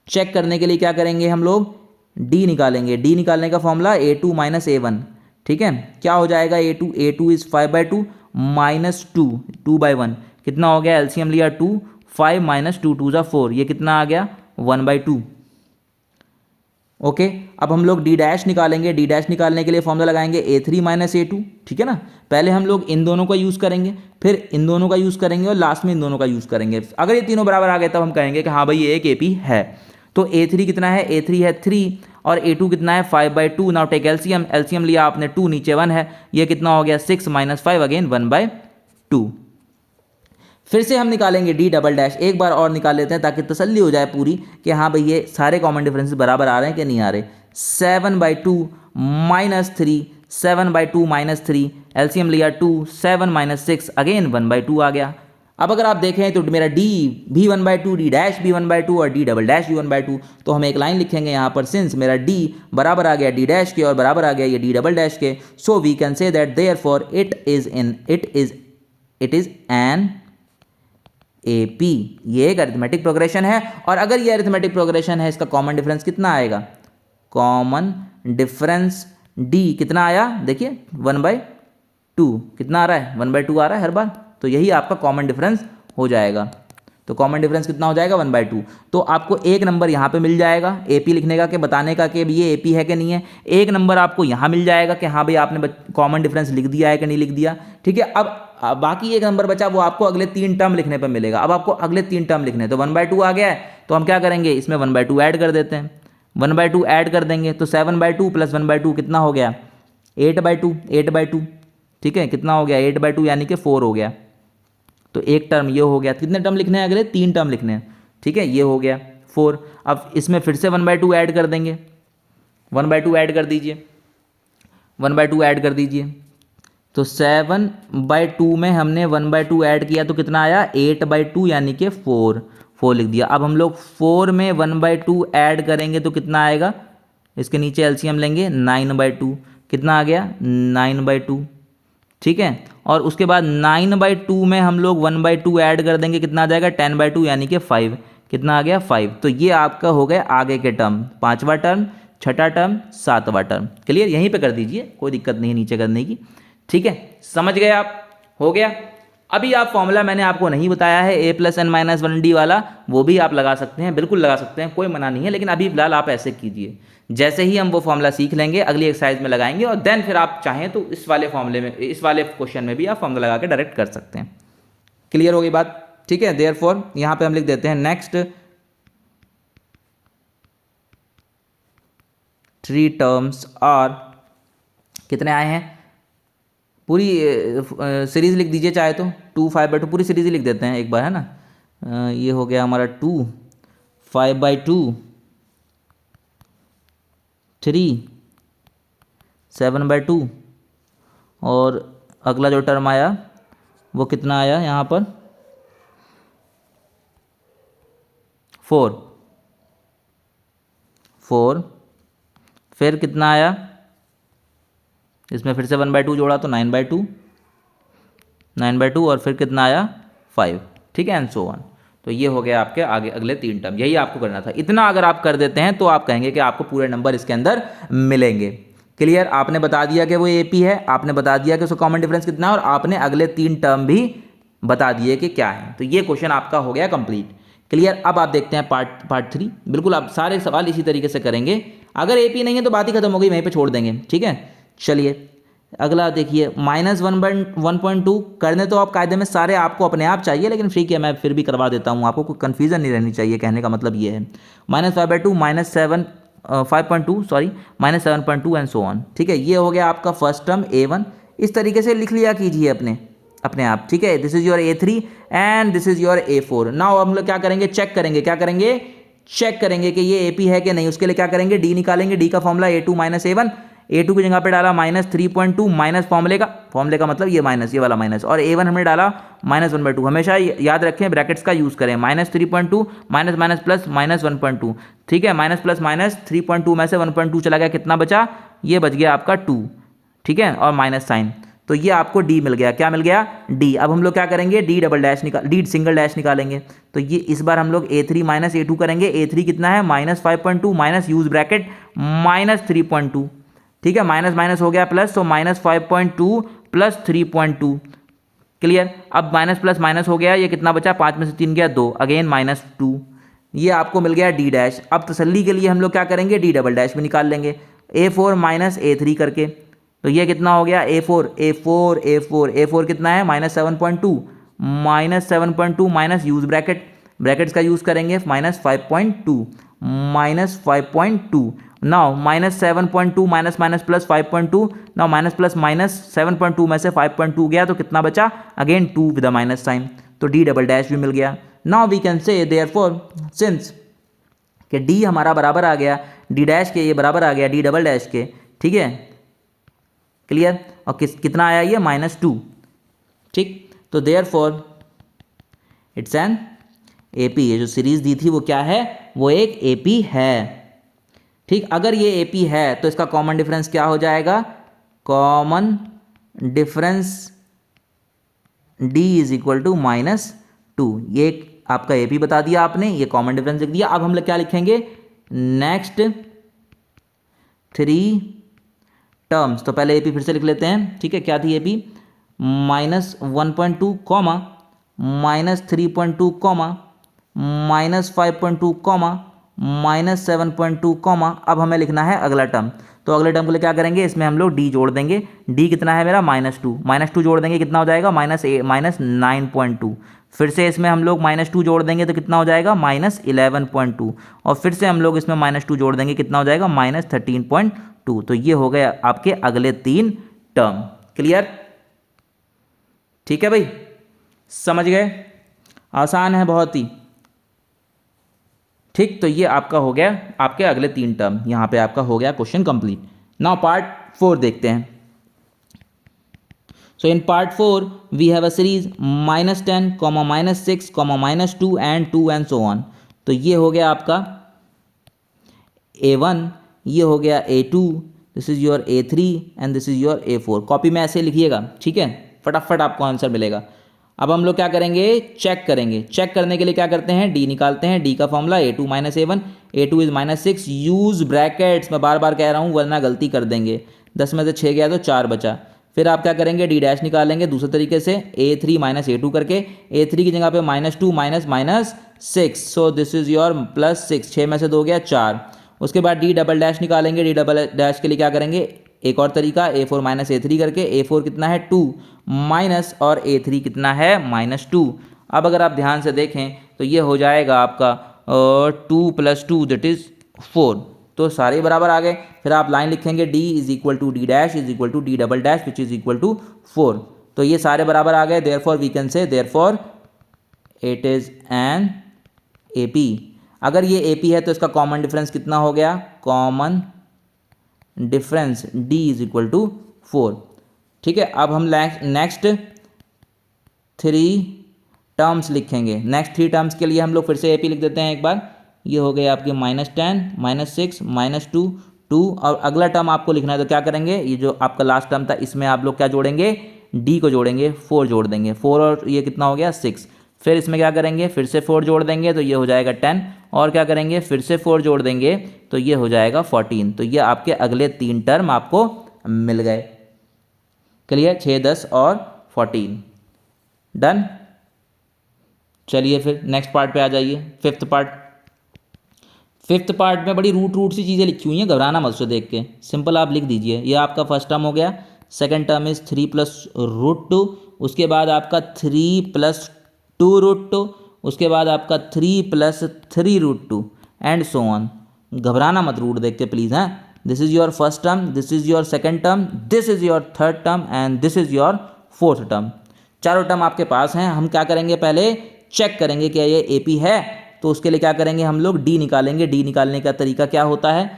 Speaker 1: चेक करने के लिए क्या करेंगे, हम लोग D निकालेंगे। D निकालने का फॉर्मूला A2 माइनस A1। ठीक है, क्या हो जाएगा A2 इज 5/2 माइनस 2/1, कितना हो गया, LCM लिया 2, 5 माइनस 2 2 4, ये कितना आ गया 1/2। ओके, अब हम लोग D डैश निकालेंगे। D डैश निकालने के लिए फॉर्मूला लगाएंगे A3 माइनस A2। ठीक है ना, पहले हम लोग इन दोनों का यूज़ करेंगे, फिर इन दोनों का यूज़ करेंगे और लास्ट में इन दोनों का यूज़ करेंगे। अगर ये तीनों बराबर आ गए तब हम कहेंगे कि हाँ भाई ये एक AP है। तो A3 कितना है, A3 है 3 और A2 कितना है 5/2। नाउ टेक LCM, LCM लिया आपने 2, नीचे 1 है, ये कितना हो गया 6 माइनस 5 अगेन 1/2। फिर से हम निकालेंगे D डबल डैश, एक बार और निकाल लेते हैं ताकि तसल्ली हो जाए पूरी कि हाँ भाई ये सारे कॉमन डिफरेंसेस बराबर आ रहे हैं कि नहीं आ रहे। 7/2 माइनस 3, 7/2 माइनस 3, LCM लिया 2, 7 माइनस 6 अगेन 1/2 आ गया। अब अगर आप देखें तो मेरा डी भी 1/2, डी डैश भी 1/2 और डी डबल डैश भी 1/2, तो हम एक लाइन लिखेंगे यहाँ पर, सिंस मेरा डी बराबर आ गया डी डैश के और बराबर आ गया ये डी डबल डैश के, so we can say that therefore it is an AP। ये एक अरिथमेटिक प्रोग्रेशन है, और अगर ये अरिथमेटिक प्रोग्रेशन है, इसका कॉमन डिफरेंस कितना आएगा? कॉमन डिफरेंस D कितना आया? देखिए 1/2 कितना आ रहा है? 1/2 आ रहा है हर बार, तो यही आपका कॉमन डिफरेंस हो जाएगा। तो कॉमन डिफरेंस कितना हो जाएगा? 1/2। तो आपको एक नंबर यहाँ पे मिल जाएगा AP लिखने का, कि बताने का कि ये AP है कि नहीं है। एक नंबर आपको यहाँ मिल जाएगा कि हाँ भाई आपने कॉमन डिफरेंस लिख दिया है कि नहीं लिख दिया। ठीक है, अब बाकी एक नंबर बचा, वो आपको अगले 3 टर्म लिखने पर मिलेगा। अब आपको अगले 3 टर्म लिखने हैं, तो 1/2 आ गया है, तो हम क्या करेंगे, इसमें 1/2 ऐड कर देते हैं। 1/2 ऐड कर देंगे तो 7/2 प्लस 1/2 कितना हो गया? 8/2। 8/2 ठीक है, कितना हो गया? 8/2 यानी कि 4 हो गया। तो एक टर्म ये हो गया। कितने टर्म लिखने हैं? अगले 3 टर्म लिखने हैं। ठीक है, ये हो गया 4। अब इसमें फिर से 1/2 ऐड कर देंगे। 1/2 ऐड कर दीजिए, 1/2 ऐड कर दीजिए। तो 7/2 में हमने 1/2 ऐड किया तो कितना आया? 8/2 यानी कि 4 लिख दिया। अब हम लोग 4 में 1/2 ऐड करेंगे तो कितना आएगा? इसके नीचे एलसीएम लेंगे, 9/2 कितना आ गया? 9/2। ठीक है, और उसके बाद 9/2 में हम लोग 1/2 ऐड कर देंगे, कितना आ जाएगा? 10/2 यानी कि 5। कितना आ गया? 5। तो ये आपका हो गया आगे के टर्म, 5वां टर्म, 6ठा टर्म, 7वां टर्म। क्लियर? यहीं पे कर दीजिए, कोई दिक्कत नहीं है नीचे करने की। ठीक है, समझ गए आप? हो गया। अभी आप फॉर्मूला मैंने आपको नहीं बताया है A + n - 1D वाला, वो भी आप लगा सकते हैं, बिल्कुल लगा सकते हैं, कोई मना नहीं है, लेकिन अभी फिलहाल आप ऐसे कीजिए। जैसे ही हम वो फॉर्मूला सीख लेंगे अगली एक्सरसाइज में लगाएंगे, और देन फिर आप चाहें तो इस वाले फॉर्मूले में, इस वाले क्वेश्चन में भी आप फॉर्मूला लगा के डायरेक्ट कर सकते हैं। क्लियर हो गई बात? ठीक है, देयरफॉर यहाँ पे हम लिख देते हैं नेक्स्ट 3 टर्म्स आर, कितने आए हैं? पूरी सीरीज लिख दीजिए चाहे तो, 2 5/2 पूरी सीरीज ही लिख देते हैं एक बार, है ना। ये हो गया हमारा 2 5/2 3 7/2, और अगला जो टर्म आया वो कितना आया यहाँ पर? 4। फिर कितना आया? इसमें फिर से 1/2 जोड़ा तो 9/2, और फिर कितना आया? 5। ठीक है, एंड सो ऑन। तो ये हो गया आपके आगे अगले 3 टर्म। यही आपको करना था। इतना अगर आप कर देते हैं तो आप कहेंगे कि आपको पूरे नंबर इसके अंदर मिलेंगे। क्लियर? आपने बता दिया कि वो AP है, आपने बता दिया कि उसका कॉमन डिफरेंस कितना है, और आपने अगले 3 टर्म भी बता दिए कि क्या है। तो ये क्वेश्चन आपका हो गया कंप्लीट। क्लियर? अब आप देखते हैं पार्ट 3। बिल्कुल आप सारे सवाल इसी तरीके से करेंगे। अगर AP नहीं है तो बात ही खत्म हो गई, वहीं पे छोड़ देंगे। ठीक है, चलिए अगला देखिए, -1.2 करने तो आप कायदे में सारे आपको अपने आप चाहिए, लेकिन ठीक है मैं फिर भी करवा देता हूँ आपको, कोई कन्फ्यूजन नहीं रहनी चाहिए। कहने का मतलब ये है -5/2 -5.2 सॉरी -7.2 एंड सो ऑन। ठीक है, ये हो गया आपका फर्स्ट टर्म A1। इस तरीके से लिख लिया कीजिए अपने आप। ठीक है, this is your A3 and this is your A4। Now हम लोग क्या करेंगे? चेक करेंगे। क्या करेंगे? चेक करेंगे कि ये AP है कि नहीं। उसके लिए क्या करेंगे? D निकालेंगे। D का फॉर्मूला A2 - A1। A2 की जगह पे डाला -3.2 माइनस फॉर्मूले का मतलब ये माइनस, ये वाला माइनस, और A1 हमने डाला -1/2। हमेशा याद रखें ब्रैकेट्स का यूज़ करें। -3.2 माइनस माइनस प्लस -1.2। ठीक है, माइनस प्लस माइनस 3.2 में से 1.2 चला गया, कितना बचा? ये बच गया आपका 2। ठीक है, और माइनस साइन, तो ये आपको D मिल गया। क्या मिल गया? D। अब हम लोग क्या करेंगे? D सिंगल डैश निकालेंगे। तो ये इस बार हम लोग A3 - A2 करेंगे। A3 कितना है? -5.2 माइनस यूज ब्रैकेट -3.2। ठीक है, माइनस माइनस हो गया प्लस, तो -5.2 प्लस 3.2। क्लियर? अब माइनस प्लस माइनस हो गया, ये कितना बचा? 5 में से 3 गया 2, अगेन -2। ये आपको मिल गया D डैश। अब तसल्ली के लिए हम लोग क्या करेंगे? D डबल डैश भी निकाल लेंगे, A4 - A3 करके। तो ये कितना हो गया? A4 कितना है? -7.2 माइनस यूज ब्रैकेट्स का यूज करेंगे, -5.2 now -7.2 minus minus plus 5.2। Now minus plus minus 7.2 में से 5.2 गया तो कितना बचा? Again 2 with a minus sign, तो D डबल डैश भी मिल गया। Now we can say therefore since कि D हमारा बराबर आ गया D डैश के, ये बराबर आ गया D डबल डैश के। ठीक है, क्लियर? और कितना आया ये? -2। ठीक, तो देयरफॉर इट्स एन AP। ये जो सीरीज दी थी वो क्या है, वो एक AP है। ठीक, अगर ये AP है तो इसका कॉमन डिफरेंस क्या हो जाएगा, common difference D is equal to -2। ये आपका AP बता दिया आपने, ये कॉमन डिफरेंस लिख दिया। अब हम लोग क्या लिखेंगे, नेक्स्ट 3 टर्म्स। तो पहले AP फिर से लिख लेते हैं, ठीक है। क्या थी AP, -1.2 comma -3.2 comma -5.2 comma -7.2 comma. अब हमें लिखना है अगला टर्म। तो अगले टर्म के लिए क्या करेंगे, इसमें हम लोग D जोड़ देंगे। D कितना है मेरा, -2 जोड़ देंगे, कितना हो जाएगा, -9.2। फिर से इसमें हम लोग -2 जोड़ देंगे तो कितना हो जाएगा, -11.2। और फिर से हम लोग इसमें -2 जोड़ देंगे, कितना हो जाएगा, -13.2। तो ये हो गए आपके अगले 3 टर्म। क्लियर, ठीक है भाई, समझ गए, आसान है बहुत ही। ठीक, तो ये आपका हो गया आपके अगले 3 टर्म, यहाँ पे आपका हो गया क्वेश्चन कंप्लीट। नाउ पार्ट 4 देखते हैं। So in part 4 we have a series -10, -6, -2 and 2 and so on. तो ये हो गया आपका A1, ये हो गया A2, this is your A3 and this is your A4। Copy में ऐसे लिखिएगा, ठीक है, फटाफट आपको आंसर मिलेगा। अब हम लोग क्या करेंगे, चेक करेंगे। चेक करने के लिए क्या करते हैं, D निकालते हैं। D का formula A2 - A1, A2 is -6, use brackets. मैं बार बार कह रहा हूँ वरना गलती कर देंगे। 10 में से 6 गया तो 4 बचा। फिर आप क्या करेंगे, D डैश निकालेंगे दूसरे तरीके से, A3 - A2 करके। A3 की जगह पे -2 -6, सो दिस इज योर +6। 6 में से 2 गया 4। उसके बाद D डबल डैश निकालेंगे। D डबल डैश के लिए क्या करेंगे, एक और तरीका, A4 - A3 करके। A4 कितना है 2 माइनस, और A3 कितना है -2। अब अगर आप ध्यान से देखें तो ये हो जाएगा आपका 2 + 2 दैट इज 4। तो सारे बराबर आ गए। फिर आप लाइन लिखेंगे, D is equal to D dash is equal to D double dash which is equal to 4। तो ये सारे बराबर आ गए। Therefore we can say therefore it is an AP। अगर ये AP है तो इसका कॉमन डिफरेंस कितना हो गया, common difference D is equal to 4। ठीक है, अब हम नेक्स्ट 3 टर्म्स लिखेंगे। नेक्स्ट 3 टर्म्स के लिए हम लोग फिर से AP लिख देते हैं एक बार। ये हो गए आपके -10, -6, -2, 2। और अगला टर्म आपको लिखना है तो क्या करेंगे, ये जो आपका लास्ट टर्म था इसमें आप लोग क्या जोड़ेंगे, D को जोड़ेंगे, 4 जोड़ देंगे। 4 और ये कितना हो गया 6। फिर इसमें क्या करेंगे, फिर से 4 जोड़ देंगे तो ये हो जाएगा 10। और क्या करेंगे, फिर से 4 जोड़ देंगे तो ये हो जाएगा 14। तो ये आपके अगले 3 टर्म आपको मिल गए। क्लियर, 6, 10 और 14। डन। चलिए फिर नेक्स्ट पार्ट पे आ जाइए, 5th पार्ट। 5th पार्ट में बड़ी रूट सी चीज़ें लिखी हुई हैं, घबराना मत उसको देख के, सिंपल आप लिख दीजिए। ये आपका फर्स्ट टर्म हो गया। Second term is 3 + √2। उसके बाद आपका 3 + 2√2। उसके बाद आपका 3 + 3√2 एंड सो ऑन। घबराना मत रूट देख के प्लीज़, हैं। This is your first term, this is your second term, this is your third term and this is your fourth term. चारों टर्म आपके पास हैं। हम क्या करेंगे, पहले चेक करेंगे क्या ये AP है। तो उसके लिए क्या करेंगे, हम लोग D निकालेंगे। D निकालने का तरीका क्या होता है,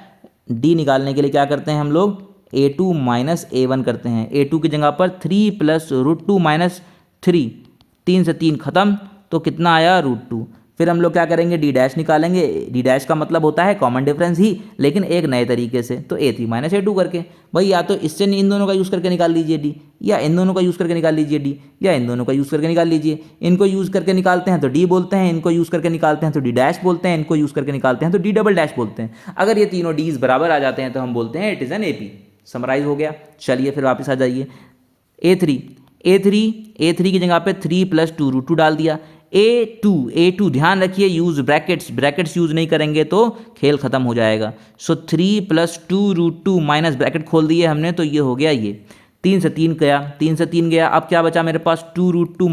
Speaker 1: D निकालने के लिए क्या करते हैं हम लोग, A2 - A1 करते हैं। A2 की जगह पर 3 + √2 - 3, 3 से 3 खत्म, तो कितना आया √2। फिर हम लोग क्या करेंगे, D डैश निकालेंगे। D डैश का मतलब होता है कॉमन डिफरेंस ही, लेकिन एक नए तरीके से, तो A3 - A2 करके। भाई या तो इससे इन दोनों का यूज़ करके निकाल लीजिए D, या इन दोनों का यूज़ करके निकाल लीजिए D, या इन दोनों का यूज़ करके निकाल लीजिए। इनको यूज़ करके निकालते हैं तो D बोलते हैं, इनको यूज़ करके निकालते हैं तो D डैश बोलते हैं, इनको यूज़ करके निकालते हैं तो D डबल डैश बोलते हैं। अगर ये तीनों D's बराबर आ जाते हैं तो हम बोलते हैं it is an AP। Summarise हो गया। चलिए फिर वापस आ जाइए। A3 की जगह पे 3 + 2√2 डाल दिया। A2 ध्यान रखिए, यूज ब्रैकेट्स यूज नहीं करेंगे तो खेल खत्म हो जाएगा। सो 3 + 2√2 माइनस ब्रैकेट खोल दिए हमने, तो ये हो गया ये 3 से 3 गया, 3 से 3 गया। अब क्या बचा मेरे पास, 2√2 -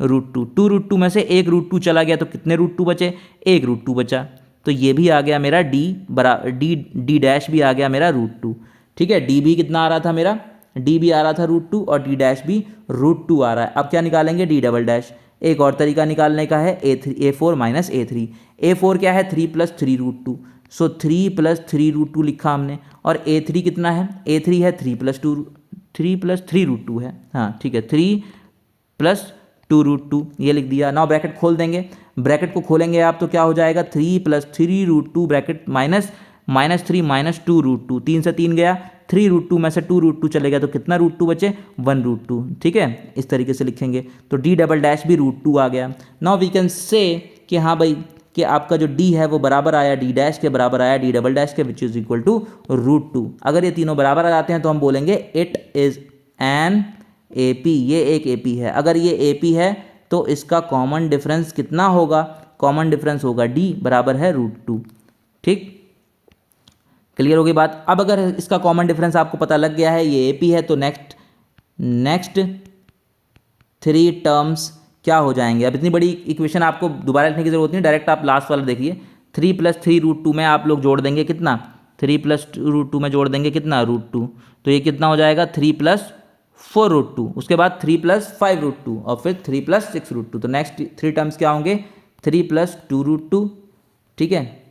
Speaker 1: √2। 2√2 में से एक √2 चला गया तो कितने √2 बचे, एक √2 बचा। तो ये भी आ गया मेरा D डैश भी आ गया मेरा √2। ठीक है, D भी कितना आ रहा था मेरा, D भी आ रहा था √2 और D डैश भी √2 आ रहा है। अब क्या निकालेंगे, D डबल डैश। एक और तरीका निकालने का है, A4 - A3। A4 क्या है, 3 + 3√2। सो 3 + 3√2 लिखा हमने। और A3 कितना है, A3 है 3 + 3√2 है। हाँ ठीक है, 3 + 2√2, ये लिख दिया। नाउ ब्रैकेट खोल देंगे, ब्रैकेट को खोलेंगे आप तो क्या हो जाएगा 3 + 3√2 ब्रैकेट माइनस -3 - 2√2, 3 से 3 गया, 3√2 में से 2√2 चलेगा तो कितना √2 बचे 1√2। ठीक है, इस तरीके से लिखेंगे तो D डबल डैश भी √2 आ गया। नाउ वी कैन से कि हाँ भाई कि आपका जो D है वो बराबर आया D डैश के, बराबर आया D डबल डैश के, विच इज इक्वल टू √2। अगर ये तीनों बराबर आ जाते हैं तो हम बोलेंगे इट इज एन AP, ये एक AP है। अगर ये AP है तो इसका कॉमन डिफरेंस कितना होगा, कॉमन डिफरेंस होगा D बराबर है √2। ठीक, क्लियर होगी बात। अब अगर इसका कॉमन डिफरेंस आपको पता लग गया है, ये AP है, तो नेक्स्ट 3 टर्म्स क्या हो जाएंगे। अब इतनी बड़ी इक्वेशन आपको दोबारा लिखने की जरूरत नहीं, डायरेक्ट आप लास्ट वाला देखिए। 3 + 3√2 में आप लोग जोड़ देंगे कितना, 3 + √2 में जोड़ देंगे कितना √2, तो ये कितना हो जाएगा 3 + 4√2, उसके बाद 3 + 5√2 और फिर 3 + 6√2। तो नेक्स्ट 3 टर्म्स क्या होंगे 3 + 2√2, ठीक है,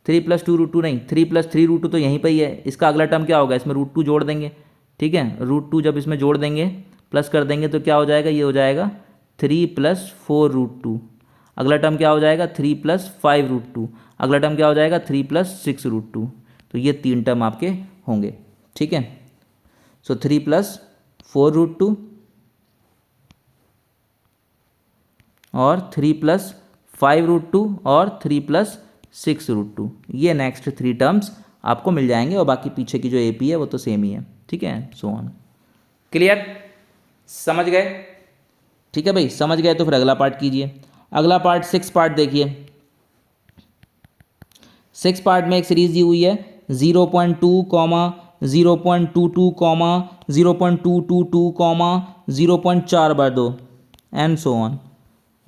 Speaker 1: 3 + 2√2 नहीं, 3 + 3√2 तो यहीं पर ही है। इसका अगला टर्म क्या होगा, इसमें √2 जोड़ देंगे। ठीक है, √2 जब इसमें जोड़ देंगे प्लस कर देंगे तो क्या हो जाएगा, ये हो जाएगा 3 + 4√2। अगला टर्म क्या हो जाएगा 3 + 5√2। अगला टर्म क्या हो जाएगा 3 + 6√2। तो ये 3 टर्म आपके होंगे। ठीक है, सो 3 + 4√2 और 3 + 5√2 और 3 + 6√2, ये नेक्स्ट 3 टर्म्स आपको मिल जाएंगे और बाकी पीछे की जो AP है वो तो सेम ही है। ठीक है, सो ऑन। क्लियर, समझ गए। ठीक है भाई, समझ गए तो फिर अगला पार्ट कीजिए। अगला पार्ट 6 पार्ट देखिए। 6 पार्ट में एक सीरीज दी हुई है 0.2, 0.22, 0.222, 0.4/2 एंड सो ऑन।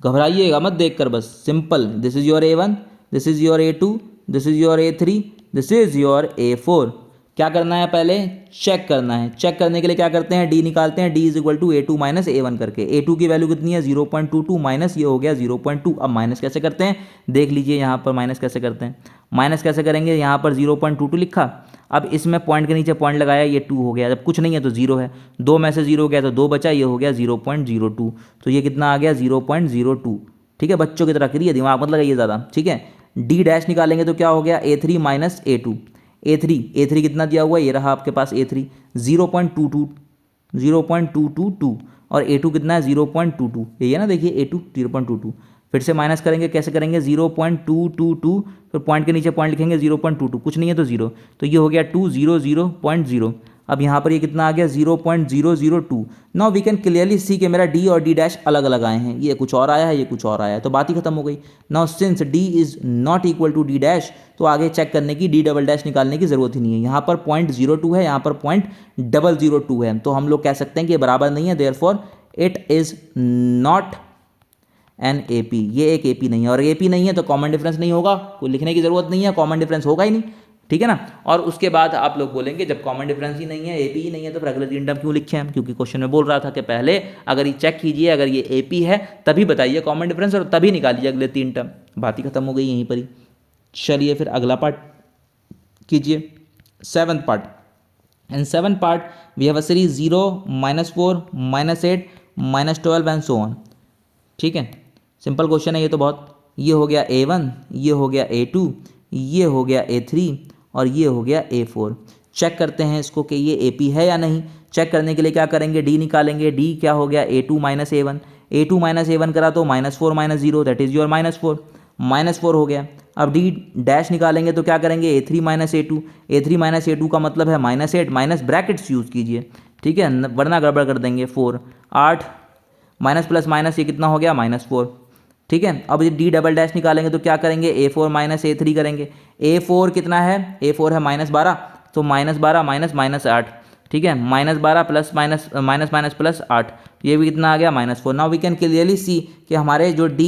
Speaker 1: घबराइएगा मत देखकर, बस simple. This is your A1, this is your A2, this is your A3, this is your A4। क्या करना है, पहले चेक करना है। चेक करने के लिए क्या करते हैं, D निकालते हैं, D = A2 - A1 करके। A2 की वैल्यू कितनी है 0.22 माइनस ये हो गया 0.2। अब माइनस कैसे करते हैं देख लीजिए, यहाँ पर माइनस कैसे करते हैं। माइनस कैसे करेंगे, यहाँ पर 0.22 लिखा, अब इसमें पॉइंट के नीचे पॉइंट लगाया, ये 2 हो गया। जब कुछ नहीं है तो 0 है, 2 में से 0 गया तो 2 बचा, ये हो गया 0.02। तो ये कितना आ गया 0.02। ठीक है, बच्चों की तरह करिए, दिमाग मत लगाइए ज़्यादा। ठीक है, D डैश निकालेंगे तो क्या हो गया A3 - A2। A3 कितना दिया हुआ है, ये रहा आपके पास A3 0.22 और A2 कितना है 0.22, यही है ना, देखिए A2 0.22। फिर से माइनस करेंगे, कैसे करेंगे 0.222, फिर पॉइंट के नीचे पॉइंट लिखेंगे 0.22, कुछ नहीं है तो 0, तो ये हो गया 200.0। अब यहाँ पर ये कितना आ गया 0.002। Now we can clearly see कि मेरा D और D डैश अलग अलग आए हैं, ये कुछ और आया है, ये कुछ और आया है, तो बात ही खत्म हो गई। Now since D is not equal to D dash, तो आगे चेक करने की D डबल डैश निकालने की जरूरत ही नहीं है। यहाँ पर 0.02 है, यहाँ पर 0.002 है, तो हम लोग कह सकते हैं कि ये बराबर नहीं है, therefore it is not an AP, ये एक AP नहीं है, और AP नहीं है तो कॉमन डिफरेंस नहीं होगा, कोई लिखने की जरूरत नहीं है, कॉमन डिफरेंस होगा ही नहीं। ठीक है ना, और उसके बाद आप लोग बोलेंगे जब कॉमन डिफरेंस ही नहीं है, AP ही नहीं है, तो फिर अगले 3 टर्म क्यों लिखे हैं, क्योंकि क्वेश्चन में बोल रहा था कि पहले अगर ये चेक कीजिए, अगर ये AP है तभी बताइए कॉमन डिफरेंस और तभी निकालिए अगले 3 टर्म। बात ही खत्म हो गई यहीं पर ही। चलिए फिर अगला पार्ट कीजिए, 7th part. In 7th part we have a series 0, -4, -8, -12 and so on. ठीक है, सिंपल क्वेश्चन है ये तो बहुत। ये हो गया A1, ये हो गया A2, ये हो गया A3 और ये हो गया A4। चेक करते हैं इसको कि ये AP है या नहीं। चेक करने के लिए क्या करेंगे, D निकालेंगे। D क्या हो गया A2 - A1, A2 - A1 करा तो -4 - 0 दैट इज योर -4, -4 हो गया। अब D डैश निकालेंगे तो क्या करेंगे A3 - A2, A3 - A2 का मतलब है -8, माइनस ब्रैकेट्स यूज़ कीजिए। ठीक है, वरना गड़बड़ कर देंगे। 4, 8 माइनस प्लस माइनस ये कितना हो गया -4। ठीक है, अब ये D डबल डैश निकालेंगे तो क्या करेंगे A4 - A3 करेंगे। A4 कितना है, A4 है -12, तो -12 माइनस 8। ठीक है, -12 प्लस माइनस प्लस 8, ये भी कितना आ गया -4। Now we can clearly see कि हमारे जो D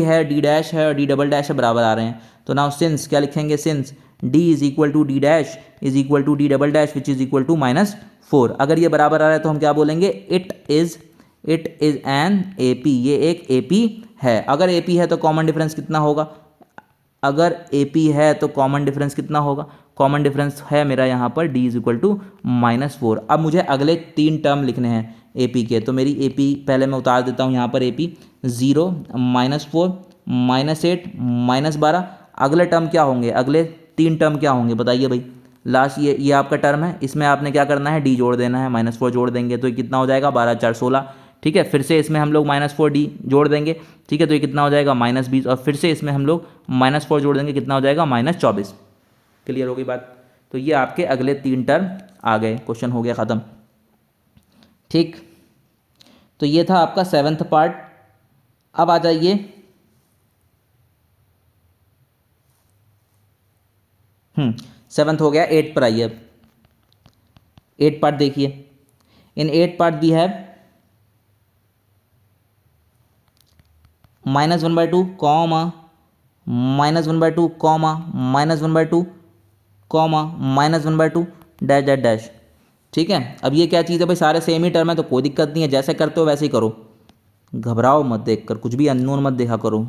Speaker 1: है, D डैश है और D डबल डैश है बराबर आ रहे हैं। तो नाउ सिंस क्या लिखेंगे, since D is equal to D dash is equal to D double dash which is equal to -4। अगर ये बराबर आ रहा है तो हम क्या बोलेंगे, इट इज एन AP, ये एक AP है। अगर AP है तो कॉमन डिफरेंस कितना होगा, अगर ए पी है तो कॉमन डिफरेंस कितना होगा, कॉमन डिफरेंस है मेरा यहाँ पर d इज इक्वल टू -4। अब मुझे अगले 3 टर्म लिखने हैं ए पी के, तो मेरी ए पी पहले मैं उतार देता हूँ यहाँ पर ए पी 0 -4 -8 -12। अगले टर्म क्या होंगे, अगले 3 टर्म क्या होंगे बताइए भाई। लास्ट ये आपका टर्म है, इसमें आपने क्या करना है, डी जोड़ देना है, -4 जोड़ देंगे तो ये कितना हो जाएगा 12 4 16। ठीक है, फिर से इसमें हम लोग -4 डी जोड़ देंगे। ठीक है, तो ये कितना हो जाएगा -20 और फिर से इसमें हम लोग -4 जोड़ देंगे, कितना हो जाएगा -24। क्लियर हो गई बात। तो ये आपके अगले 3 टर्म आ गए, क्वेश्चन हो गया ख़त्म। ठीक, तो ये था आपका 7th पार्ट। अब आ जाइए 7th हो गया, 8 पर आइए। अब 8 पार्ट देखिए। In 8 part we have -1/2 comma -1/2 comma -1/2 comma -1/2 dash dash dash. ठीक है, अब ये क्या चीज़ है भाई, सारे सेम ही टर्म है तो कोई दिक्कत नहीं है, जैसे करते हो वैसे ही करो, घबराओ मत देखकर, कुछ भी अननोन मत देखा करो।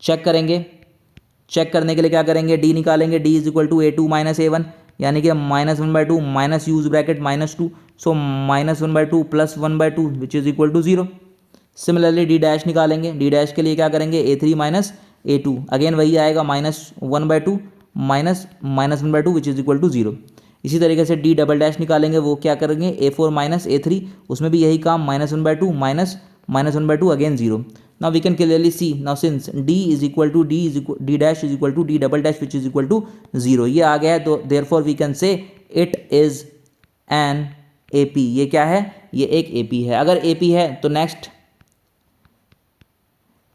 Speaker 1: चेक करेंगे, चेक करने के लिए क्या करेंगे, डी निकालेंगे, d is equal to A2 - A1 यानी कि -1/2 minus use bracket -2, so -1/2 + 1/2 which is equal to 0। Similarly d dash निकालेंगे, डी डैश के लिए क्या करेंगे, A3 - A2 अगेन वही आएगा -1/2 minus -1/2 which is equal to 0। इसी तरीके से डी डबल डैश निकालेंगे, वो क्या करेंगे, A4 - A3 उसमें भी यही काम, -1/2 minus -1/2 again 0। Now we can clearly see, now since d is equal to d dash is equal to d double dash which is equal to 0, ये आ गया है, तो therefore we can say it is an AP। ये क्या है, ये एक AP है। अगर AP है तो नेक्स्ट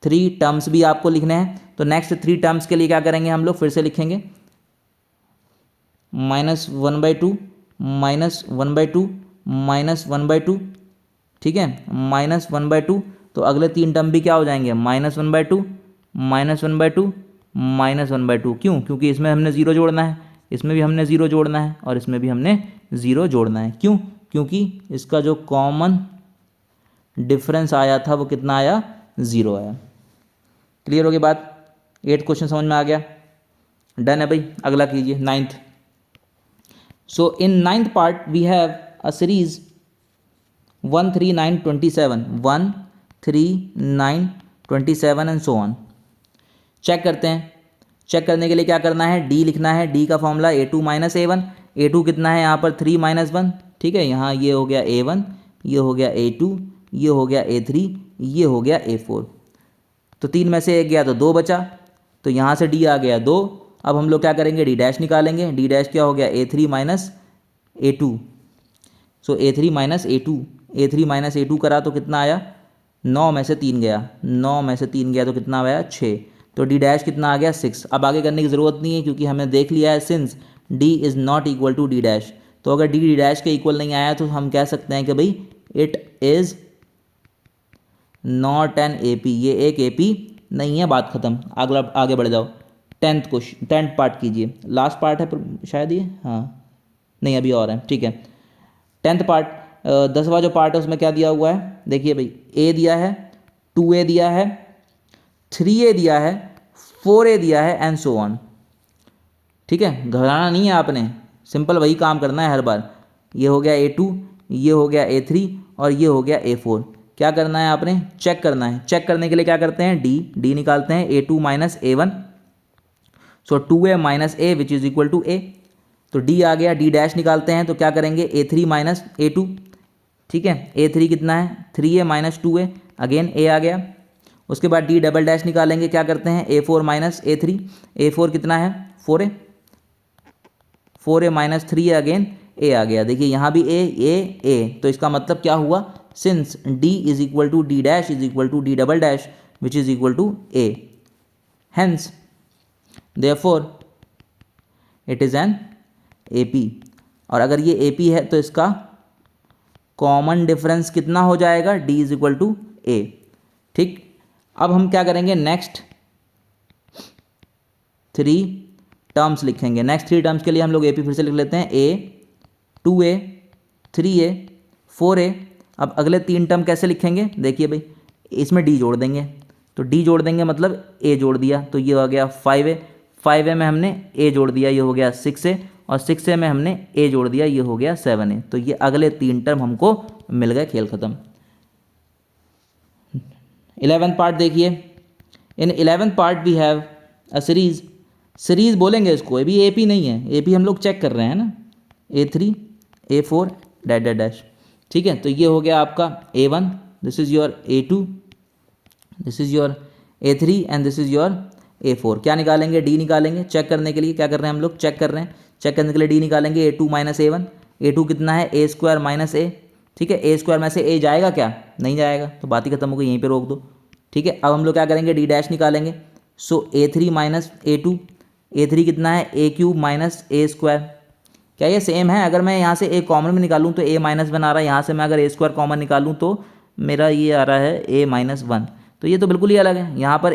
Speaker 1: 3 टर्म्स भी आपको लिखने हैं, तो नेक्स्ट 3 टर्म्स के लिए क्या करेंगे हम लोग, फिर से लिखेंगे -1/2 -1/2 -1/2। ठीक है, -1/2, तो अगले 3 टर्म भी क्या हो जाएंगे, -1/2 -1/2 -1/2। क्यों, क्योंकि इसमें हमने 0 जोड़ना है, इसमें भी हमने 0 जोड़ना है और इसमें भी हमने 0 जोड़ना है। क्यों, क्योंकि इसका जो कॉमन डिफरेंस आया था वो कितना आया, 0 आया। क्लियर हो गई बात, 8 क्वेश्चन समझ में आ गया, डन है भाई। अगला कीजिए 9th। So in 9th part we have a series 1 3 9 27 1 3 9 27 and so on. Check करते हैं, चेक करने के लिए क्या करना है, डी लिखना है, डी का फॉर्मूला A2 - A1। A2 कितना है यहाँ पर 3 - 1। ठीक है, यहाँ ये हो गया A1, ये हो गया A2, ये हो गया A3, ये हो गया A4। तो 3 में से 1 गया तो 2 बचा, तो यहाँ से डी आ गया 2। अब हम लोग क्या करेंगे, डी डैश निकालेंगे, डी डैश क्या हो गया, A3 - A2, सो A3 - A2, A3 - A2 करा तो कितना आया, 9 में से 3 गया, 9 में से 3 गया तो कितना आया 6, तो डी डैश कितना आ गया 6। अब आगे करने की ज़रूरत नहीं है क्योंकि हमने देख लिया है since d is not equal to d dash, तो अगर डी डैश के इक्वल नहीं आया तो हम कह सकते हैं कि भाई it is not an AP, ये एक AP नहीं है, बात खत्म। अगला आगे बढ़ जाओ, 10th क्वेश्चन, 10th पार्ट कीजिए, लास्ट पार्ट है पर शायद ये, हाँ नहीं अभी और है। ठीक है, 10th पार्ट, 10वां जो पार्ट है उसमें क्या दिया हुआ है, देखिए भाई A दिया है, 2A दिया है, 3A दिया है, 4A दिया है एंड सो ऑन। ठीक है, घबराना नहीं है आपने, सिंपल वही काम करना है हर बार। ये हो गया A2, ये हो गया A3 और ये हो गया A4। क्या करना है आपने, चेक करना है। चेक करने के लिए क्या करते हैं, डी निकालते हैं, A2 - A1, so 2A - A which is equal to A। तो डी आ गया, डी डैश निकालते हैं तो क्या करेंगे, A3 - A2। ठीक है, A3 कितना है, 3A - 2A, अगेन A आ गया। उसके बाद डी डबल डैश निकालेंगे, क्या करते हैं, A4 - A3, A4 कितना है 4A, 4A - 3A, again A आ गया। देखिए यहाँ भी A, तो इसका मतलब क्या हुआ, since D is equal to D dash is equal to D double dash which is equal to A, hence therefore it is an AP। और अगर ये AP है तो इसका कॉमन डिफरेंस कितना हो जाएगा, D is equal to A। ठीक, अब हम क्या करेंगे, नेक्स्ट 3 टर्म्स लिखेंगे। नेक्स्ट 3 टर्म्स के लिए हम लोग AP फिर से लिख लेते हैं, A, 2A, 3A, 4A। अब अगले 3 टर्म कैसे लिखेंगे, देखिए भाई इसमें D जोड़ देंगे, तो डी जोड़ देंगे मतलब ए जोड़ दिया, तो ये हो गया 5a, 5a में हमने ए जोड़ दिया, ये हो गया 6a, और 6a में हमने ए जोड़ दिया, ये हो गया 7a। तो ये अगले 3 टर्म हमको मिल गए, खेल ख़त्म। 11th पार्ट देखिए। In 11th part we have a series बोलेंगे इसको, ये भी AP नहीं है, AP हम लोग चेक कर रहे हैं ना, A3 A4 dash dash dash. ठीक है, तो ये हो गया आपका A1, this is your A2, this is your A3 and this is your A4। क्या निकालेंगे? डी निकालेंगे। चेक करने के लिए क्या कर रहे हैं हम लोग? चेक कर रहे हैं। चेक करने के लिए डी निकालेंगे, A2 माइनस A1। A2 कितना है? A square minus A। ठीक है, A स्क्वायर में से A जाएगा क्या? नहीं जाएगा, तो बात ही खत्म हो गई, यहीं पे रोक दो। ठीक है, अब हम लोग क्या करेंगे? डी डैश निकालेंगे। सो A3 माइनस A2, A3 कितना है? A cube minus A square. क्या ये सेम है? अगर मैं यहाँ से A कॉमन में निकालूँ तो A माइनस वन आ रहा है, यहाँ से मैं अगर A स्क्वायर कॉमन निकालूँ तो मेरा ये आ रहा है A माइनस वन। तो ये तो बिल्कुल ही अलग है, यहाँ पर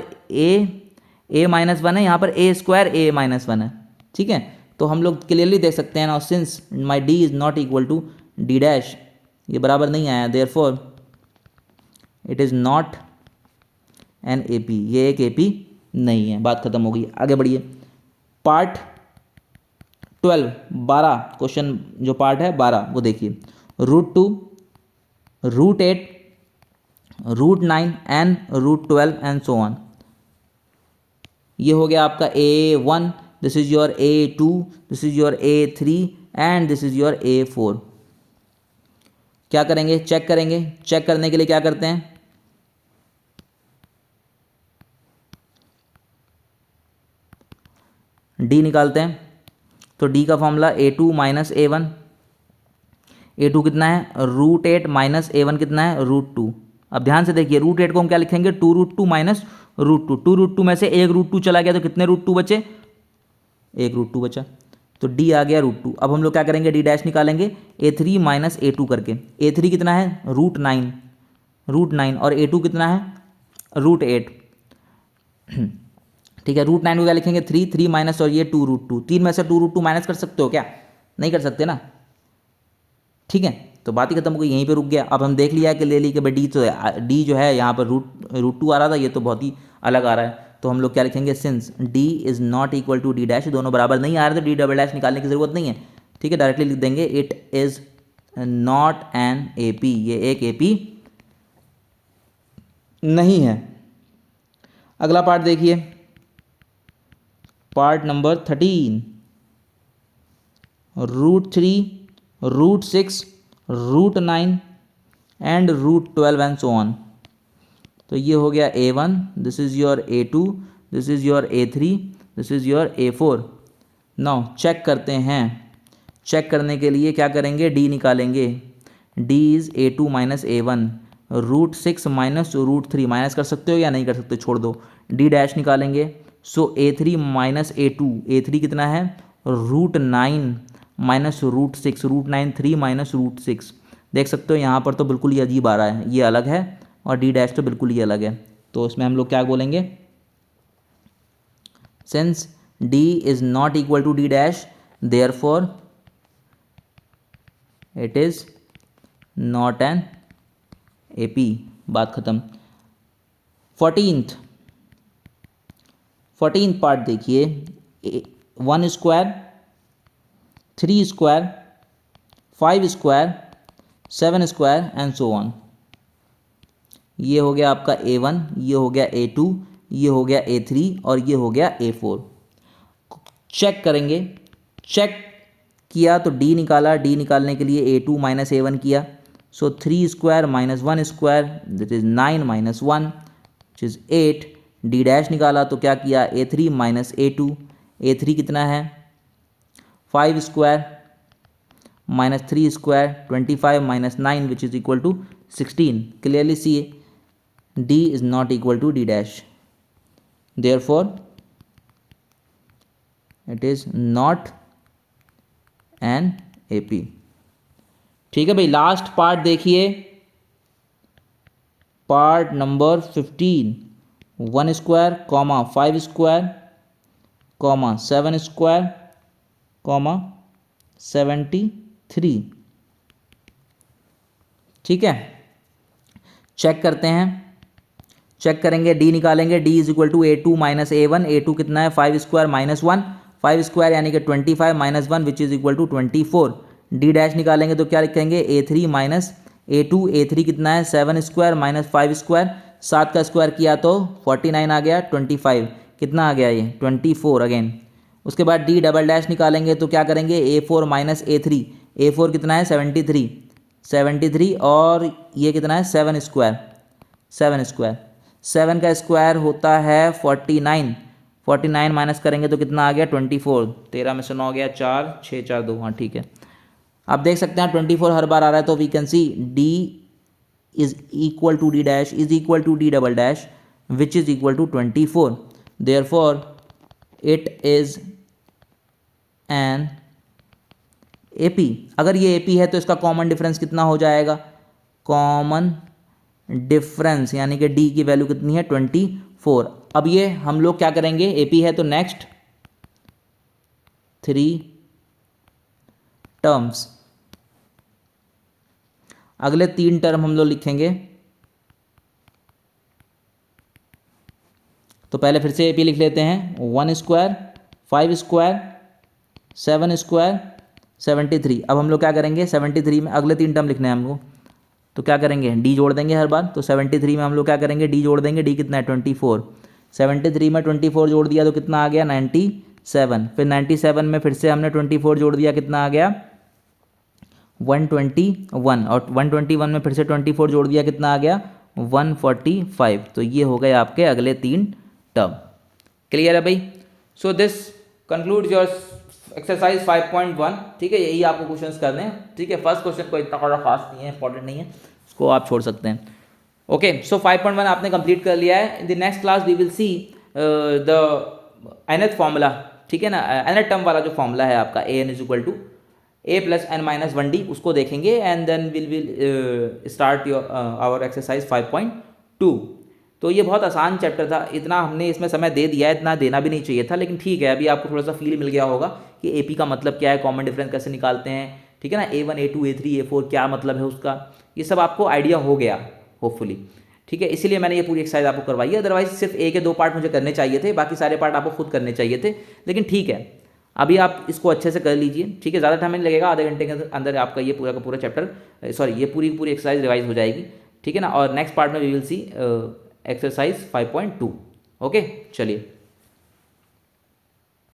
Speaker 1: A माइनस वन है, यहाँ पर A square A minus one है। ठीक है, तो हम लोग क्लियरली देख सकते हैं ना, since my d is not equal to d dash, ये बराबर नहीं आया, therefore it is not an AP, ये एक AP नहीं है। बात खत्म हो गई, आगे बढ़िए। पार्ट 12 क्वेश्चन जो पार्ट है 12 वो देखिए। √2, √8, √9 एंड √12 एंड सो ऑन। ये हो गया आपका A1, this is your A2, this is your A3 and this is your A4। क्या करेंगे? चेक करेंगे। चेक करने के लिए क्या करते हैं? डी निकालते हैं। तो डी का formula A2 minus A1। A2 कितना है? √8 माइनस A1 कितना है? √2। अब ध्यान से देखिए, √8 को हम क्या लिखेंगे? 2√2 माइनस √2। 2√2 में से एक √2 चला गया तो कितने √2 बचे? एक √2 बचा, तो डी आ गया √2। अब हम लोग क्या करेंगे? डी डैश निकालेंगे, A3 माइनस A2 करके। A3 कितना है? √9 और A2 कितना है? √8। ठीक है, √9 को क्या लिखेंगे? 3 माइनस और ये 2√2। 3 में से 2√2 माइनस कर सकते हो क्या? नहीं कर सकते ना। ठीक है, तो बात ही खत्म हो गई, यहीं पे रुक गया। अब हम देख लिया कि ले ली कि भाई डी तो डी जो है यहाँ पर √2 आ रहा था, ये तो बहुत ही अलग आ रहा है। तो हम लोग क्या लिखेंगे? Since d is not equal to d dash, दोनों बराबर नहीं आ रहे तो डी डबल डैश निकालने की ज़रूरत नहीं है। ठीक है, डायरेक्टली लिख देंगे it is not an AP, ये एक AP नहीं है। अगला पार्ट देखिए, part number 13। √3, √6, √9 and √12 and so on. तो ये हो गया A1, this is your A2, this is your A3, this is your A4। Now check करते हैं। चेक करने के लिए क्या करेंगे? डी निकालेंगे। D is A2 minus A1, √6 minus √3 minus कर सकते हो या नहीं कर सकते? छोड़ दो। डी डैश निकालेंगे। सो A3 माइनस A2, A3 कितना है? √9 माइनस √6, √9 3 माइनस √6। देख सकते हो यहाँ पर तो बिल्कुल ही अजीब आ रहा है, ये अलग है और डी डैश तो बिल्कुल ही अलग है। तो इसमें हम लोग क्या बोलेंगे? Since d is not equal to d dash, therefore it is not an AP। बात खत्म। 14th पार्ट देखिए। 1 square, 3 square, 5 square, 7 square and so on. ये हो गया आपका A1, ये हो गया A2, ये हो गया A3 और ये हो गया A4। चेक करेंगे। चेक किया तो डी निकाला। डी निकालने के लिए A2 माइनस A1 किया। सो 3 square minus 1 square, that is 9 minus 1 which is 8। D dash निकाला तो क्या किया? A3 minus A2। A3 कितना है? 5 square minus 3 square, 25 minus 9 which is equal to 16। Clearly see D is not equal to D dash, therefore it is not an AP। ठीक है भाई, लास्ट पार्ट देखिए, part number 15। 1 square, 5 square, 7 square, 73। ठीक है, चेक करते हैं। चेक करेंगे, डी निकालेंगे, d is equal to A2 minus A1, A2 कितना है 5 स्क्वायर माइनस 1, 5 स्क्वायर यानी कि 25 minus 1 which is equal to 24। D dash निकालेंगे तो क्या लिखेंगे A3 माइनस A2, A3 कितना है 7 स्क्वायर माइनस 5 स्क्वायर, 7 का स्क्वायर किया तो 49 आ गया, 25 कितना आ गया ये 24 अगेन। उसके बाद डी डबल डैश निकालेंगे तो क्या करेंगे A4 माइनस A3, A4 कितना है 73 और ये कितना है 7 स्क्वायर, 7 का स्क्वायर होता है 49, 49 माइनस करेंगे तो कितना आ गया 24, 13 में से 9 गया 4, 6 4 2, हाँ ठीक है। आप देख सकते हैं 24 हर बार आ रहा है तो we can see d is equal to d dash is equal to d double dash which is equal to 24, therefore it is an AP. अगर ये एपी है तो इसका कॉमन डिफरेंस कितना हो जाएगा, कॉमन डिफरेंस यानी कि डी की वैल्यू कितनी है 24। अब ये हम लोग क्या करेंगे, एपी है तो नेक्स्ट 3 टर्म्स, अगले 3 टर्म हम लोग लिखेंगे। तो पहले फिर से एपी लिख लेते हैं, 1 स्क्वायर 5 स्क्वायर 7 स्क्वायर 73। अब हम लोग क्या करेंगे 73 में अगले 3 टर्म लिखने हैं हमको, तो क्या करेंगे डी जोड़ देंगे हर बार। तो 73 में हम लोग क्या करेंगे डी जोड़ देंगे, डी कितना है 24, 73 में 24 जोड़ दिया तो कितना आ गया 97, फिर 97 में फिर से हमने 24 जोड़ दिया कितना आ गया 121, और 121 में फिर से 24 जोड़ दिया कितना आ गया 145। तो ये हो गए आपके अगले 3 टर्म। क्लियर है भाई? So this concludes your exercise 5.1। ठीक है, यही आपको क्वेश्चंस करने हैं। ठीक है, फर्स्ट क्वेश्चन कोई इतना बड़ा खास नहीं है, इंपॉर्टेंट नहीं है, उसको आप छोड़ सकते हैं। ओके, सो 5.1 आपने कंप्लीट कर लिया है। In the next class we will see the nth formula. ठीक है ना, nth टर्म वाला जो फॉर्मूला है आपका an is equal to a plus n minus 1d, उसको देखेंगे and then will start your our exercise 5.2। तो ये बहुत आसान चैप्टर था, इतना हमने इसमें समय दे दिया है, इतना देना भी नहीं चाहिए था, लेकिन ठीक है, अभी आपको थोड़ा सा फील मिल गया होगा कि एपी का मतलब क्या है, कॉमन डिफरेंस कैसे निकालते हैं। ठीक है ना, A1 A2 A3 A4 क्या मतलब है उसका, ये सब आपको आइडिया हो गया होपफुली। ठीक है, इसीलिए मैंने ये पूरी एक्सरसाइज आपको करवाई है, अदरवाइज सिर्फ एक या 2 पार्ट मुझे करने चाहिए थे, बाकी सारे पार्ट आपको खुद करने चाहिए थे। लेकिन ठीक है, अभी आप इसको अच्छे से कर लीजिए। ठीक है, ज़्यादा टाइम नहीं लगेगा, आधे घंटे के अंदर आपका ये पूरा का पूरा चैप्टर सॉरी ये पूरी एक्सरसाइज रिवाइज हो जाएगी। ठीक है ना, और नेक्स्ट पार्ट में we will see exercise 5.2। Okay, चलिए।